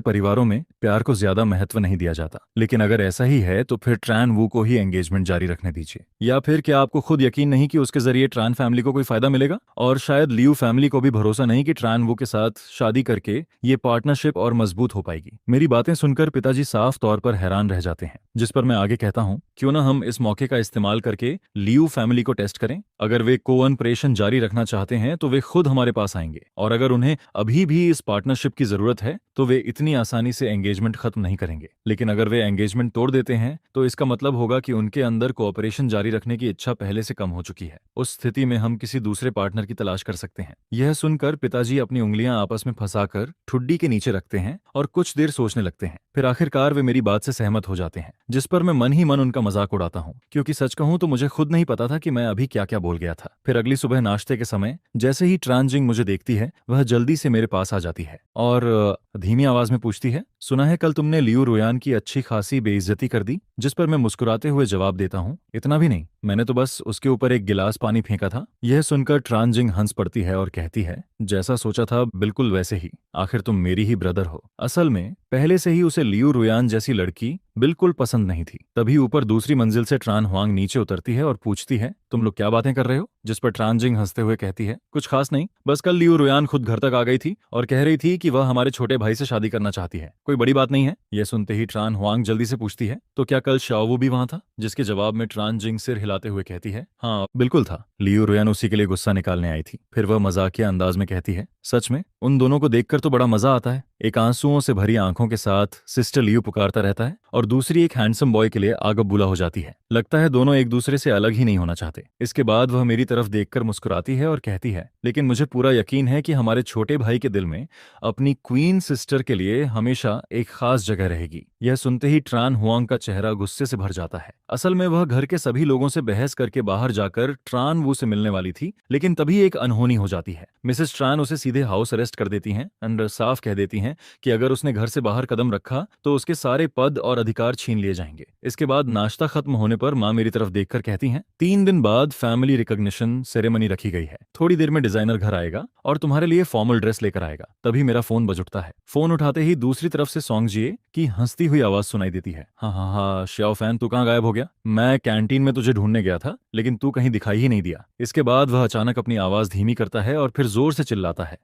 [SPEAKER 1] परिवारों में प्यार को ज्यादा महत्व नहीं दिया जाता, लेकिन अगर ऐसा ही है तो फिर ट्रान वू को ही एंगेजमेंट जारी रखने दीजिए। या फिर क्या आपको खुद यकीन नहीं कि उसके जरिए ट्रान फैमिली को कोई फायदा मिलेगा? और शायद लियो फैमिली को भी भरोसा नहीं कि ट्रान वू के साथ शादी करके ये पार्टनरशिप और मजबूत हो पाएगी। मेरी बातें सुनकर पिताजी साफ तौर पर हैरान रह जाते हैं। जिस पर मैं आगे कहता हूँ, क्यों ना हम इस मौके का इस्तेमाल करके लियो फैमिली को टेस्ट करें। अगर वे को-ऑपरेशन जारी रखना चाहते हैं तो वे खुद हमारे पास आएंगे, और अगर उन्हें अभी भी इस पार्टनरशिप की जरूरत है तो वे इतनी आसानी से एंगेजमेंट खत्म नहीं करेंगे, लेकिन अगर वे एंगेजमेंट तोड़ देते हैं तो इसका मतलब होगा कि उनके अंदर कोऑपरेशन जारी रखने की इच्छा पहले से कम हो चुकी है। उस स्थिति में हम किसी दूसरे पार्टनर की तलाश कर सकते हैं। यह सुनकर पिताजी अपनी उंगलियां आपस में फंसाकर ठुड्डी के नीचे रखते हैं और कुछ देर सोचने लगते हैं। फिर आखिरकार वे मेरी बात से सहमत हो जाते हैं, जिस पर मैं मन ही मन उनका मजाक उड़ाता हूँ, क्योंकि सच कहूं तो मुझे खुद नहीं पता था कि मैं अभी क्या क्या बोल गया था। फिर अगली सुबह नाश्ते के समय जैसे ही ट्रान जिंग मुझे देखती है, वह जल्दी से मेरे पास आ जाती है और धीमी आवाज में पूछती है, सुना है कल तुमने लियू रुयान की अच्छी खासी बेइज्जती कर दी। जिस पर मैं मुस्कुराते हुए जवाब देता हूँ, इतना भी नहीं, मैंने तो बस उसके ऊपर एक गिलास पानी फेंका था। यह सुनकर ट्रान जिंग हंस पड़ती है और कहती है, जैसा सोचा था बिल्कुल वैसे ही, आखिर तुम मेरी ही ब्रदर हो। असल में पहले से ही उसे लियू रुयान जैसी लड़की बिल्कुल पसंद नहीं थी। तभी ऊपर दूसरी मंजिल से ट्रान हुआंग नीचे उतरती है और पूछती है, तुम लोग क्या बातें कर रहे हो। जिस पर ट्रान जिंग हंसते हुए कहती है, कुछ खास नहीं, बस कल लियू रुयान खुद घर तक आ गई थी और कह रही थी कि वह हमारे छोटे भाई से शादी करना चाहती है, कोई बड़ी बात नहीं है। यह सुनते ही ट्रान हुआंग जल्दी से पूछती है, तो क्या कल शाओवू भी वहां था। जिसके जवाब में ट्रान जिंग सिर हिलाते हुए कहती है, हाँ बिल्कुल था, लियू रुयान उसी के लिए गुस्सा निकालने आई थी। फिर वह मजाकिया अंदाज में कहती है, सच में उन दोनों को देखकर तो बड़ा मजा आता है। एक आंसुओं से भरी आंखों के साथ सिस्टर लियू पुकारता रहता है और दूसरी एक हैंडसम बॉय के लिए आगबबूला हो जाती है। लगता है दोनों एक दूसरे से अलग ही नहीं होना चाहते। इसके बाद वह मेरी तरफ देखकर मुस्कुराती है और कहती है, लेकिन मुझे पूरा यकीन है कि हमारे छोटे भाई के दिल में अपनी क्वीन सिस्टर के लिए हमेशा एक खास जगह रहेगी। यह सुनते ही ट्रान हुआंग का चेहरा गुस्से से भर जाता है। असल में वह घर के सभी लोगों से बहस करके बाहर जाकर ट्रान वू से मिलने वाली थी, लेकिन तभी एक अनहोनी हो जाती है। मिसेस ट्रान उसे सीधे हाउस अरेस्ट कर देती हैं और साफ कह देती हैं कि अगर उसने घर से बाहर कदम रखा तो उसके सारे पद और अधिकार छीन लिए जाएंगे। इसके बाद नाश्ता खत्म होने पर माँ मेरी तरफ देखकर कहती हैं, 3 दिन बाद फैमिली रिकॉग्निशन सेरेमनी रखी गई है। थोड़ी देर में डिजाइनर घर आएगा और तुम्हारे लिए फॉर्मल ड्रेस लेकर आएगा। तभी मेरा फोन बज उठता है। फोन उठाते ही दूसरी तरफ से सॉन्ग जिए की हंसती हुई आवाज सुनाई देती है, हाँ हाँ हाँ श्याओ फैन, तू कहाँ गायब हो गया। मैं कैंटीन में तुझे ढूंढने गया था, लेकिन तू कहीं दिखाई ही नहीं दिया। इसके बाद वह अचानक अपनी आवाज धीमी करता है और फिर जोर से चिल्लाता है,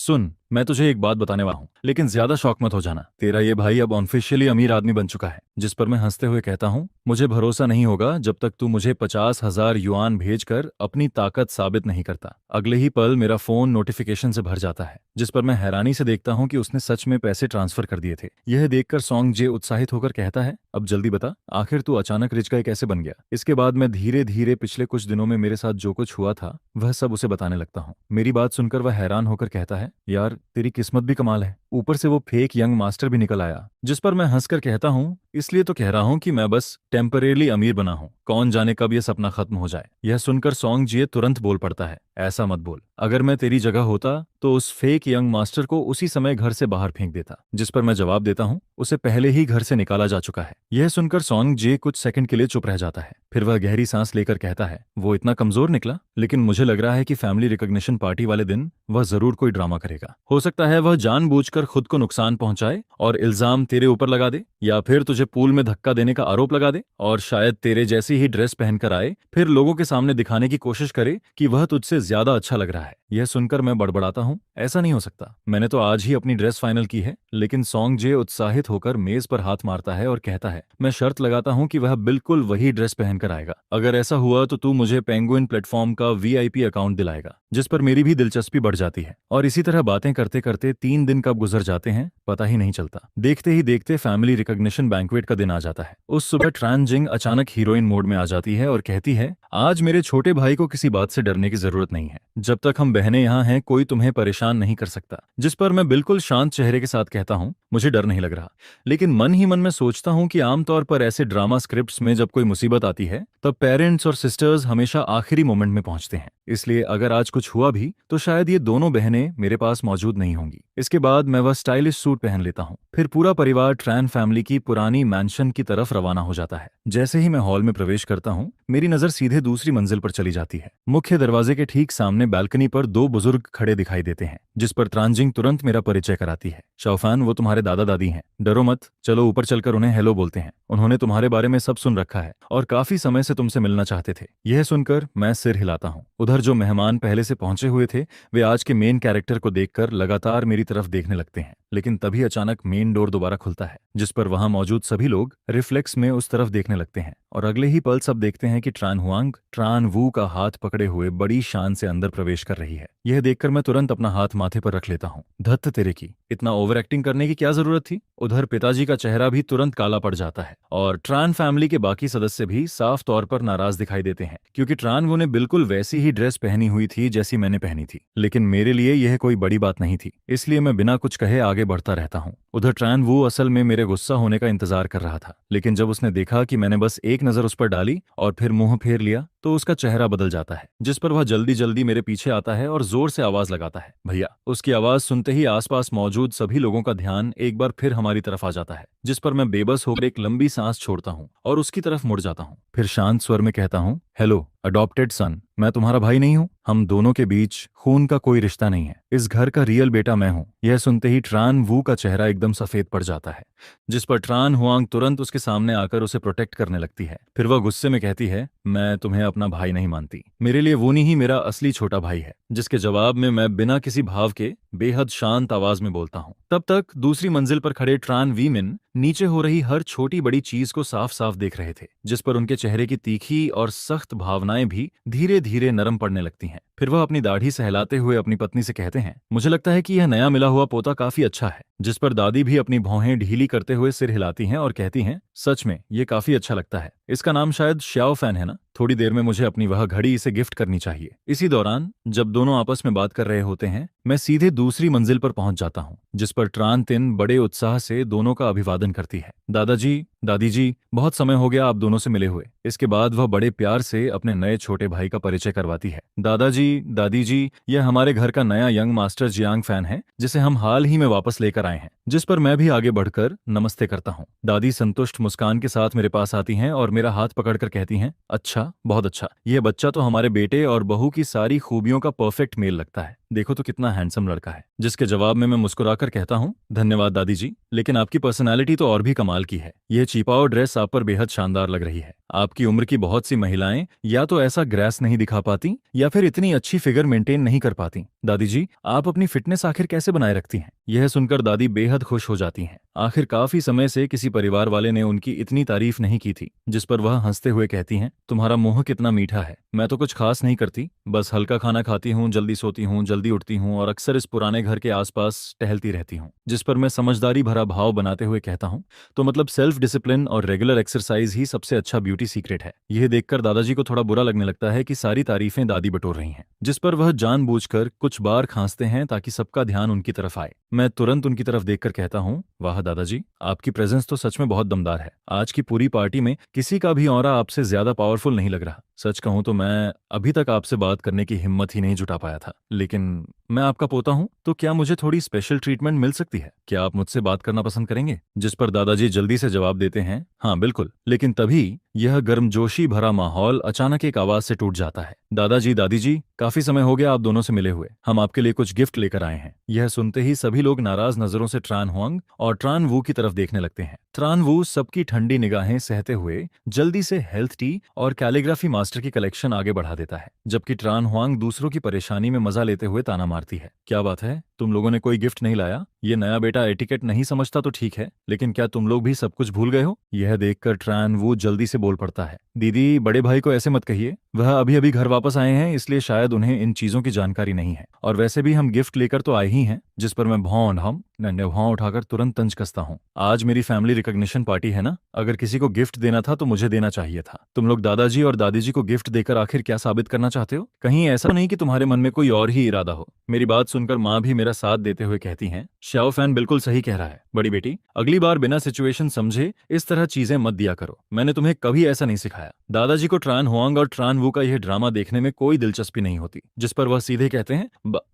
[SPEAKER 1] सुन, मैं तुझे एक बात बताने वाला हूँ, लेकिन ज्यादा शौक मत हो जाना। तेरा ये भाई अब ऑफिशियली अमीर आदमी बन चुका है। जिस पर मैं हंसते हुए कहता हूँ, मुझे भरोसा नहीं होगा जब तक तू मुझे 50,000 युआन भेजकर अपनी ताकत साबित नहीं करता। अगले ही पल मेरा फोन नोटिफिकेशन से भर जाता है, जिस पर मैं हैरानी से देखता हूँ कि उसने सच में पैसे ट्रांसफर कर दिए थे। यह देखकर सॉन्ग जे उत्साहित होकर कहता है, अब जल्दी बता, आखिर तू अचानक रिच गाय कैसे बन गया। इसके बाद मैं धीरे धीरे पिछले कुछ दिनों में मेरे साथ जो कुछ हुआ था वह सब उसे बताने लगता हूँ। मेरी बात सुनकर वह हैरान होकर कहता है, यार तेरी किस्मत भी कमाल है, ऊपर से वो फेक यंग मास्टर भी निकल आया। जिस पर मैं हंसकर कहता हूँ, इसलिए तो कह रहा हूँ कि मैं बस टेम्परेरी अमीर बना हूँ, कौन जाने कब यह सपना खत्म हो जाए। यह सुनकर सॉन्ग जिए तुरंत बोल पड़ता है, ऐसा मत बोल, अगर मैं तेरी जगह होता तो उस फेक यंग मास्टर को उसी समय घर से बाहर फेंक देता। जिस पर मैं जवाब देता हूँ, उसे पहले ही घर से निकाला जा चुका है। यह सुनकर सॉन्ग जे कुछ सेकंड के लिए चुप रह जाता है। फिर वह गहरी सांस लेकर कहता है, वो इतना कमजोर निकला, लेकिन मुझे लग रहा है कि फैमिली रिकॉग्निशन पार्टी वाले दिन वह जरूर कोई ड्रामा करेगा। हो सकता है वह जानबूझकर खुद को नुकसान पहुंचाए और इल्जाम तेरे ऊपर लगा दे, या फिर तुझे पूल में धक्का देने का आरोप लगा दे और शायद तेरे जैसी ही ड्रेस पहनकर आए, फिर लोगों के सामने दिखाने की कोशिश करे कि वह तुझसे ज्यादा अच्छा लग रहा है। यह सुनकर मैं बड़बड़ाता हूँ, ऐसा नहीं हो सकता, मैंने तो आज ही अपनी ड्रेस फाइनल की है। लेकिन सॉन्ग जे उत्साहित होकर मेज पर हाथ मारता है और कहता है, मैं शर्त लगाता हूँ कि वह बिल्कुल वही ड्रेस पहनकर आएगा। अगर ऐसा हुआ तो तू मुझे पेंगुइन प्लेटफॉर्म का VIP अकाउंट दिलाएगा। जिस पर मेरी भी दिलचस्पी बढ़ जाती है और इसी तरह बातें करते करते 3 दिन कब गुजर जाते हैं पता ही नहीं चलता। देखते ही देखते फैमिली रिकॉग्निशन बैंक्वेट का दिन आ जाता है। उस सुबह ट्रान जिंग अचानक हीरोइन मोड में आ जाती है और कहती है, आज मेरे छोटे भाई को किसी बात से डरने की जरूरत नहीं है, जब तक हम बहनें यहाँ हैं कोई तुम्हें परेशान नहीं कर सकता। जिस पर मैं बिल्कुल शांत चेहरे के साथ कहता हूँ, मुझे डर नहीं लग रहा, लेकिन मन ही मन में सोचता हूँ कि आमतौर पर ऐसे ड्रामा स्क्रिप्ट्स में जब कोई मुसीबत आती है तब पेरेंट्स और सिस्टर्स हमेशा आखिरी मोमेंट में पहुंचते हैं, इसलिए अगर आज कुछ हुआ भी तो शायद ये दोनों बहनें मेरे पास मौजूद नहीं होंगी। इसके बाद मैं वह स्टाइलिश सूट पहन लेता हूँ। फिर पूरा परिवार ट्रान फैमिली की पुरानी मैंशन की तरफ रवाना हो जाता है। जैसे ही मैं हॉल में प्रवेश करता हूँ, मेरी नजर सीधे दूसरी मंजिल पर चली जाती है। मुख्य दरवाजे के ठीक सामने बालकनी पर 2 बुजुर्ग खड़े दिखाई देते हैं, जिस पर ट्रांजिंग तुरंत मेरा परिचय कराती है। शाओफान, वो तुम्हारे दादा दादी हैं, डरो मत, चलो ऊपर चलकर उन्हें हेलो बोलते हैं। उन्होंने तुम्हारे बारे में सब सुन रखा है और काफी समय से तुमसे मिलना चाहते थे। यह सुनकर मैं सिर हिलाता हूँ। उधर जो मेहमान पहले से पहुंचे हुए थे वे आज के मेन कैरेक्टर को देखकर लगातार मेरी तरफ देखने लगते हैं, लेकिन तभी अचानक मेन डोर दोबारा खुलता है, जिस पर वहां मौजूद सभी लोग रिफ्लेक्स में उस तरफ देखने लगते हैं और अगले ही पल सब देखते हैं कि ट्रान हुआंग ट्रान वू का हाथ पकड़े हुए बड़ी शान से अंदर प्रवेश कर रही है। यह देखकर मैं तुरंत अपना हाथ माथे पर रख लेता हूँ। धत्त तेरे की, इतना ओवर एक्टिंग करने की क्या जरूरत थी। उधर पिताजी का चेहरा भी तुरंत काला पड़ जाता है और ट्रान फैमिली के बाकी सदस्य भी साफ तौर पर नाराज दिखाई देते हैं, क्योंकि ट्रान वू ने बिल्कुल वैसी ही ड्रेस पहनी हुई थी जैसी मैंने पहनी थी। लेकिन मेरे लिए यह कोई बड़ी बात नहीं थी, इसलिए मैं बिना कुछ कहे आगे बढ़ता रहता हूँ। उधर ट्रान वू असल में मेरे गुस्सा होने का इंतजार कर रहा था, लेकिन जब उसने देखा कि मैंने बस एक नजर उस पर डाली और फिर मुंह फेर लिया तो उसका चेहरा बदल जाता है, जिस पर वह जल्दी जल्दी मेरे पीछे आता है और जोर से आवाज लगाता है, भैया। उसकी आवाज सुनते ही आसपास मौजूद सभी लोगों का ध्यान एक बार फिर हमारी तरफ आ जाता है, जिस पर मैं बेबस होकर एक लंबी सांस छोड़ता हूँ और उसकी तरफ मुड़ जाता हूँ। फिर शांत स्वर में कहता हूँ, हेलो अडॉप्टेड सन, मैं तुम्हारा भाई नहीं हूँ। हम दोनों के बीच खून का कोई रिश्ता नहीं है। इस घर का रियल बेटा मैं हूँ। यह सुनते ही ट्रान वू का चेहरा एकदम सफेद पड़ जाता है, जिस पर ट्रान हुआंग तुरंत उसके सामने आकर उसे प्रोटेक्ट करने लगती है। फिर वह गुस्से में कहती है, मैं तुम्हें अपना भाई नहीं मानती। मेरे लिए वोनी ही मेरा असली छोटा भाई है। जिसके जवाब में मैं बिना किसी भाव के बेहद शांत आवाज में बोलता हूँ। तब तक दूसरी मंजिल पर खड़े ट्रान वी मिन नीचे हो रही हर छोटी बड़ी चीज को साफ साफ देख रहे थे, जिस पर उनके चेहरे की तीखी और सख्त भावनाएं भी धीरे धीरे नरम पड़ने लगती हैं। फिर वह अपनी दाढ़ी सहलाते हुए अपनी पत्नी से कहते हैं, मुझे लगता है कि यह नया मिला हुआ पोता काफी अच्छा है। जिस पर दादी भी अपनी भौहें ढीली करते हुए सिर हिलाती हैं और कहती हैं, सच में ये काफी अच्छा लगता है। इसका नाम शायद श्याओ फैन है ना। थोड़ी देर में मुझे अपनी वह घड़ी इसे गिफ्ट करनी चाहिए। इसी दौरान जब दोनों आपस में बात कर रहे होते हैं, मैं सीधे दूसरी मंजिल पर पहुंच जाता हूं, जिस पर ट्रान तिन बड़े उत्साह से दोनों का अभिवादन करती है। दादाजी, दादी जी, बहुत समय हो गया आप दोनों से मिले हुए। इसके बाद वह बड़े प्यार से अपने नए छोटे भाई का परिचय करवाती है। दादाजी, दादी जी, यह हमारे घर का नया यंग मास्टर जियांग फैन है, जिसे हम हाल ही में वापस लेकर आए हैं। जिस पर मैं भी आगे बढ़कर नमस्ते करता हूँ। दादी संतुष्ट मुस्कान के साथ मेरे पास आती हैं और मेरा हाथ पकड़कर कहती हैं, अच्छा, बहुत अच्छा। यह बच्चा तो हमारे बेटे और बहू की सारी खूबियों का परफेक्ट मेल लगता है। देखो तो कितना हैंडसम लड़का है। जिसके जवाब में मैं मुस्कुराकर कहता हूँ, धन्यवाद दादी जी, लेकिन आपकी पर्सनालिटी तो और भी कमाल की है। यह छिपाओ ड्रेस आप पर बेहद शानदार लग रही है। आपकी उम्र की बहुत सी महिलाएं या तो ऐसा ग्रेस नहीं दिखा पाती या फिर इतनी अच्छी फिगर मेंटेन नहीं कर पाती। दादी जी, आप अपनी फिटनेस आखिर कैसे बनाए रखती हैं? यह सुनकर दादी बेहद खुश हो जाती हैं। आखिर काफी समय से किसी परिवार वाले ने उनकी इतनी तारीफ नहीं की थी। जिस पर वह हंसते हुए कहती हैं, तुम्हारा मुंह कितना मीठा है। मैं तो कुछ खास नहीं करती, बस हल्का खाना खाती हूँ, जल्दी सोती हूँ, जल्दी उठती हूँ और अक्सर इस पुराने घर के आसपास टहलती रहती हूँ। जिस पर मैं समझदारी भरा भाव बनाते हुए कहता हूँ, तो मतलब सेल्फ डिसिप्लिन और रेगुलर एक्सरसाइज ही सबसे अच्छा ब्यूटी सीक्रेट है। यह देखकर दादाजी को थोड़ा बुरा लगने लगता है कि सारी तारीफें दादी बटोर रही हैं। जिस पर वह जानबूझकर कुछ बार खांसते हैं ताकि सबका ध्यान उनकी तरफ आए। मैं तुरंत उनकी तरफ देखकर कहता हूँ, वाह दादाजी, आपकी प्रेजेंस तो सच में बहुत दमदार है। आज की पूरी पार्टी में किसी का भी ऑरा आपसे ज्यादा पावरफुल नहीं लग रहा। सच कहूं तो मैं अभी तक आपसे बात करने की हिम्मत ही नहीं जुटा पाया था, लेकिन मैं आपका पोता हूं, तो क्या मुझे थोड़ी स्पेशल ट्रीटमेंट मिल सकती है? क्या आप मुझसे बात करना पसंद करेंगे? जिस पर दादाजी जल्दी से जवाब देते हैं, हाँ बिल्कुल। लेकिन तभी यह गर्मजोशी भरा माहौल अचानक एक आवाज से टूट जाता है। दादाजी, दादी जी, काफी समय हो गया आप दोनों से मिले हुए। हम आपके लिए कुछ गिफ्ट लेकर आए हैं। यह सुनते ही सभी लोग नाराज नजरों से ट्रान हुआंग और ट्रान वू की तरफ देखने लगते हैं। ट्रान वू सबकी ठंडी निगाहें सहते हुए जल्दी से हेल्थ टी और कैलीग्राफी मास्टर की कलेक्शन आगे बढ़ा देता है, जबकि ट्रान हुआंग दूसरों की परेशानी में मजा लेते हुए ताना मारती है, क्या बात है, तुम लोगों ने कोई गिफ्ट नहीं लाया? ये नया बेटा एटिकेट नहीं समझता तो ठीक है, लेकिन क्या तुम लोग भी सब कुछ भूल गए हो? यह देखकर ट्रान वू जल्दी से बोल पड़ता है, दीदी, बड़े भाई को ऐसे मत कहिए। वह अभी अभी घर वापस आए हैं, इसलिए शायद उन्हें इन चीजों की जानकारी नहीं है। और वैसे भी हम गिफ्ट लेकर तो आए ही हैं। जिस पर मैं भौं उठाकर तुरंत तंज कसता हूँ। आज मेरी फैमिली रिकॉग्निशन पार्टी है ना, अगर किसी को गिफ्ट देना था तो मुझे देना चाहिए था। तुम लोग दादाजी और दादी जी को गिफ्ट देकर आखिर क्या साबित करना चाहते हो? कहीं ऐसा नहीं कि तुम्हारे मन में कोई और ही इरादा हो? मेरी बात सुनकर माँ भी मेरा साथ देते हुए कहती हैं, श्याओ फैन बिल्कुल सही कह रहा है। बड़ी बेटी, अगली बार बिना सिचुएशन समझे इस तरह चीजें मत दिया करो। मैंने तुम्हें कभी ऐसा नहीं सिखाया। दादाजी को ट्रान हुआंग और ट्रान वू का यह ड्रामा देखने में कोई दिलचस्पी नहीं होती। जिस पर वह सीधे कहते हैं,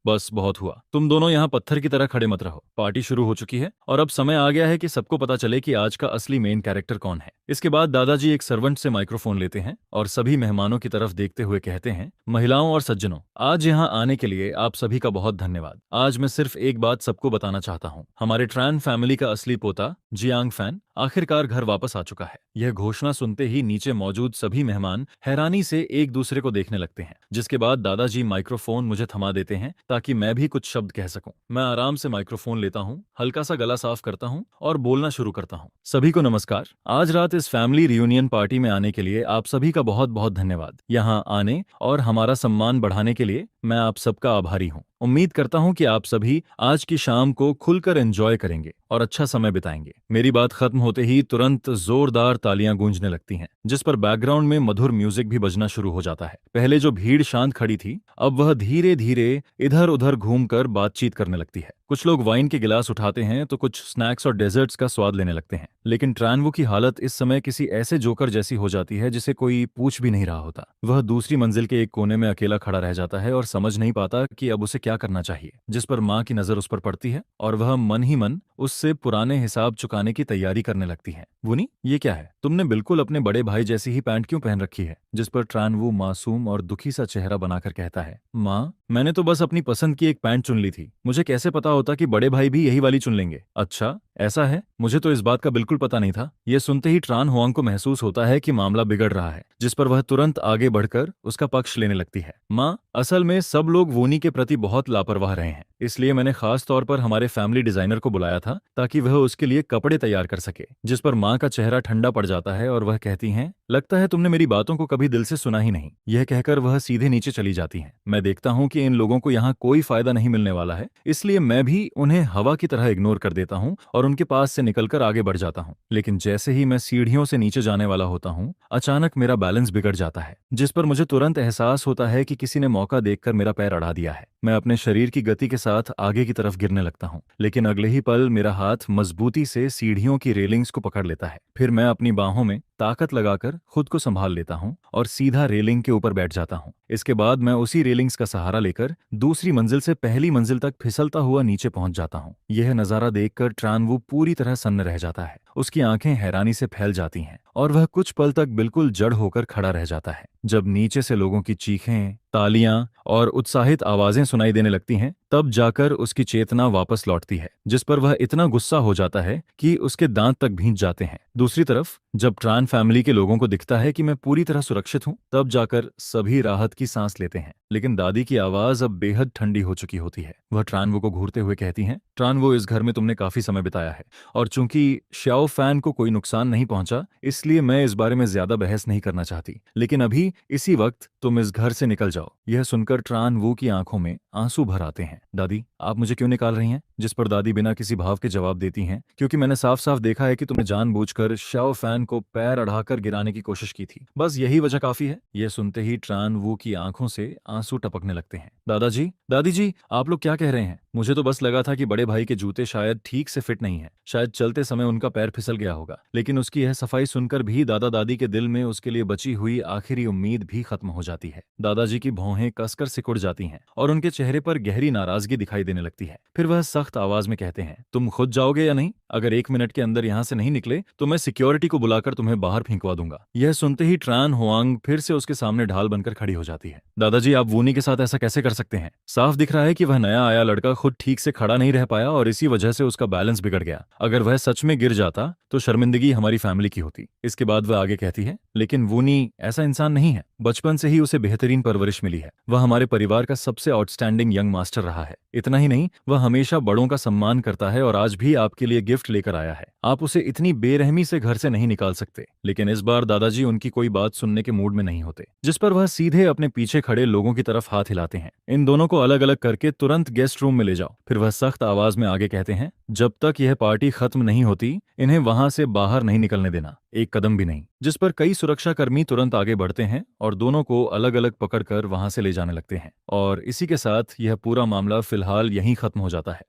[SPEAKER 1] बस बहुत हुआ, तुम दोनों यहाँ पत्थर की तरह खड़े मत रहो। पार्टी शुरू हो चुकी है और अब समय आ गया है कि सबको पता चले कि आज का असली मेन कैरेक्टर कौन है। इसके बाद दादाजी एक सर्वेंट से माइक्रोफोन लेते हैं और सभी मेहमानों की तरफ देखते हुए कहते हैं, महिलाओं और सज्जनों, आज यहाँ आने के लिए आप सभी का बहुत धन्यवाद। आज मैं सिर्फ एक बात सबको बताना चाहता हूँ, हमारे ट्रान फैमिली का असली पोता जियांग फैन आखिरकार घर वापस आ चुका है। यह घोषणा सुनते ही नीचे मौजूद सभी मेहमान हैरानी से एक दूसरे को देखने लगते हैं, जिसके बाद दादाजी माइक्रोफोन मुझे थमा देते हैं ताकि मैं भी कुछ शब्द कह सकूं। मैं आराम से माइक्रोफोन लेता हूं, हल्का सा गला साफ करता हूं और बोलना शुरू करता हूं। सभी को नमस्कार। आज रात इस फैमिली रियूनियन पार्टी में आने के लिए आप सभी का बहुत बहुत धन्यवाद। यहाँ आने और हमारा सम्मान बढ़ाने के लिए मैं आप सबका आभारी हूँ। उम्मीद करता हूँ कि आप सभी आज की शाम को खुलकर एंजॉय करेंगे और अच्छा समय बिताएंगे। मेरी बात खत्म होते ही तुरंत जोरदार तालियां गूंजने लगती हैं, जिस पर बैकग्राउंड में मधुर म्यूजिक भी बजना शुरू हो जाता है। पहले जो भीड़ शांत खड़ी थी, अब वह धीरे धीरे इधर उधर घूमकर बातचीत करने लगती है। कुछ लोग वाइन के गिलास उठाते हैं तो कुछ स्नैक्स और डेजर्ट्स का स्वाद लेने लगते हैं। लेकिन ट्रानवू की हालत इस समय किसी ऐसे जोकर जैसी हो जाती है जिसे कोई पूछ भी नहीं रहा होता। वह दूसरी मंजिल के एक कोने में अकेला खड़ा रह जाता है और समझ नहीं पाता कि अब उसे क्या करना चाहिए। जिस पर माँ की नजर उस पर पड़ती है और वह मन ही मन उससे पुराने हिसाब चुकाने की तैयारी करने लगती है। वुनी, ये क्या है? तुमने बिल्कुल अपने बड़े भाई जैसी ही पैंट क्यों पहन रखी है? जिस पर ट्रानवू मासूम और दुखी सा चेहरा बनाकर कहता है, माँ, मैंने तो बस अपनी पसंद की एक पैंट चुन ली थी। मुझे कैसे पता होता कि बड़े भाई भी यही वाली चुन लेंगे? अच्छा, ऐसा है? मुझे तो इस बात का बिल्कुल पता नहीं था। यह सुनते ही ट्रान हुआंग को महसूस होता है कि मामला बिगड़ रहा है, जिस पर वह तुरंत आगे बढ़कर उसका पक्ष लेने लगती है। माँ, असल में सब लोग वूनी के प्रति बहुत लापरवाह रहे हैं, इसलिए मैंने खास तौर पर हमारे फैमिली डिजाइनर को बुलाया था ताकि वह उसके लिए कपड़े तैयार कर सके। जिस पर माँ का चेहरा ठंडा पड़ जाता है और वह कहती हैं, लगता है तुमने मेरी बातों को कभी दिल से सुना ही नहीं। यह कहकर वह सीधे नीचे चली जाती हैं। मैं देखता हूँ कि इन लोगों को यहाँ कोई फायदा नहीं मिलने वाला है, इसलिए मैं भी उन्हें हवा की तरह इग्नोर कर देता हूँ और उनके पास से निकलकर आगे बढ़ जाता हूँ। लेकिन जैसे ही मैं सीढ़ियों से नीचे जाने वाला होता हूँ, अचानक मेरा बैलेंस बिगड़ जाता है, जिस पर मुझे तुरंत एहसास होता है कि किसी ने मौका देखकर मेरा पैर अड़ा दिया है। मैं अपने शरीर की गति के साथ आगे की तरफ गिरने लगता हूँ, लेकिन अगले ही पल मेरा हाथ मजबूती से सीढ़ियों की रेलिंग्स को पकड़ लेता है। फिर मैं अपनी बाहों में ताकत लगाकर खुद को संभाल लेता हूँ और सीधा रेलिंग के ऊपर बैठ जाता हूँ। इसके बाद मैं उसी रेलिंग्स का सहारा लेकर दूसरी मंजिल से पहली मंजिल तक फिसलता हुआ नीचे पहुंच जाता हूँ। यह नजारा देखकर ट्रानवू पूरी तरह सन्न रह जाता है। उसकी आंखें हैरानी से फैल जाती हैं और वह कुछ पल तक बिल्कुल जड़ होकर खड़ा रह जाता है। जब नीचे से लोगों की चीखें, तालियां और उत्साहित आवाजें सुनाई देने लगती हैं, तब जाकर उसकी चेतना वापस लौटती है, जिस पर वह इतना गुस्सा हो जाता है कि उसके दांत तक भींच जाते हैं। दूसरी तरफ जब ट्रान फैमिली के लोगों को दिखता है कि मैं पूरी तरह सुरक्षित हूं, तब जाकर सभी राहत की सांस लेते हैं। लेकिन दादी की आवाज अब बेहद ठंडी हो चुकी होती है। वह ट्रानवो को घूरते हुए कहती हैं, ट्रानवो, इस घर में तुमने काफी समय बिताया है और चूंकि श्याओ फैन को कोई नुकसान नहीं पहुंचा, इसलिए मैं इस बारे में ज्यादा बहस नहीं करना चाहती। लेकिन अभी इसी वक्त तुम इस घर से निकल जाओ। यह सुनकर ट्रानवू की आंखों में आंसू भर आते हैं। दादी, आप मुझे क्यों निकाल रही हैं? जिस पर दादी बिना किसी भाव के जवाब देती हैं, क्योंकि मैंने साफ साफ देखा है कि तुमने जानबूझकर श्याओ फैन को पैर अढ़ाकर गिराने की कोशिश की थी। बस यही वजह काफी है। यह सुनते ही ट्रानवू की आंखों से आंसू टपकने लगते हैं। दादाजी, दादी जी, आप लोग क्या कह रहे हैं? मुझे तो बस लगा था कि बड़े भाई के जूते शायद ठीक से फिट नहीं है, शायद चलते समय उनका पैर फिसल गया होगा। लेकिन उसकी यह सफाई सुनकर भी दादा दादी के दिल में उसके लिए बची हुई आखिरी उम्मीद भी खत्म हो जाती है। दादाजी की भौहें कसकर सिकुड़ जाती हैं और उनके चेहरे पर गहरी नाराजगी दिखाई देने लगती है। फिर वह सख्त आवाज में कहते हैं, तुम खुद जाओगे या नहीं? अगर 1 मिनट के अंदर यहाँ से नहीं निकले तो मैं सिक्योरिटी को बुलाकर तुम्हें बाहर फेंकवा दूंगा। यह सुनते ही ट्रान हुआंग फिर से उसके सामने ढाल बनकर खड़ी हो जाती है। दादाजी, आप वूनी के साथ ऐसा कैसे कर सकते हैं? साफ दिख रहा है कि वह नया आया लड़का खुद ठीक से खड़ा नहीं रह पाया और इसी वजह से उसका बैलेंस बिगड़ गया। अगर वह सच में गिर जाता तो शर्मिंदगी हमारी फैमिली की होती। इसके बाद वह आगे कहती है, लेकिन वूनी ऐसा इंसान नहीं है। बचपन से ही उसे बेहतरीन परवरिश मिली है। वह हमारे परिवार का सबसे आउटस्टैंडिंग यंग मास्टर रहा है। इतना ही नहीं, वह हमेशा बड़ों का सम्मान करता है और आज भी आपके लिए गिफ्ट लेकर आया है। आप उसे इतनी बेरहमी से घर से नहीं निकाल सकते। लेकिन इस बार दादाजी उनकी कोई बात सुनने के मूड में नहीं होते, जिस पर वह सीधे अपने पीछे खड़े लोगों की तरफ हाथ हिलाते हैं। इन दोनों को अलग अलग करके तुरंत गेस्ट रूम में ले जाओ। फिर वह सख्त आवाज में आगे कहते हैं, जब तक यह पार्टी खत्म नहीं होती, इन्हें वहां से बाहर नहीं निकलने देना, एक कदम भी नहीं। जिस पर कई सुरक्षाकर्मी तुरंत आगे बढ़ते हैं और दोनों को अलग अलग पकड़कर वहां से ले जाने लगते हैं। और इसी के साथ यह पूरा मामला फिलहाल यहीं खत्म हो जाता है।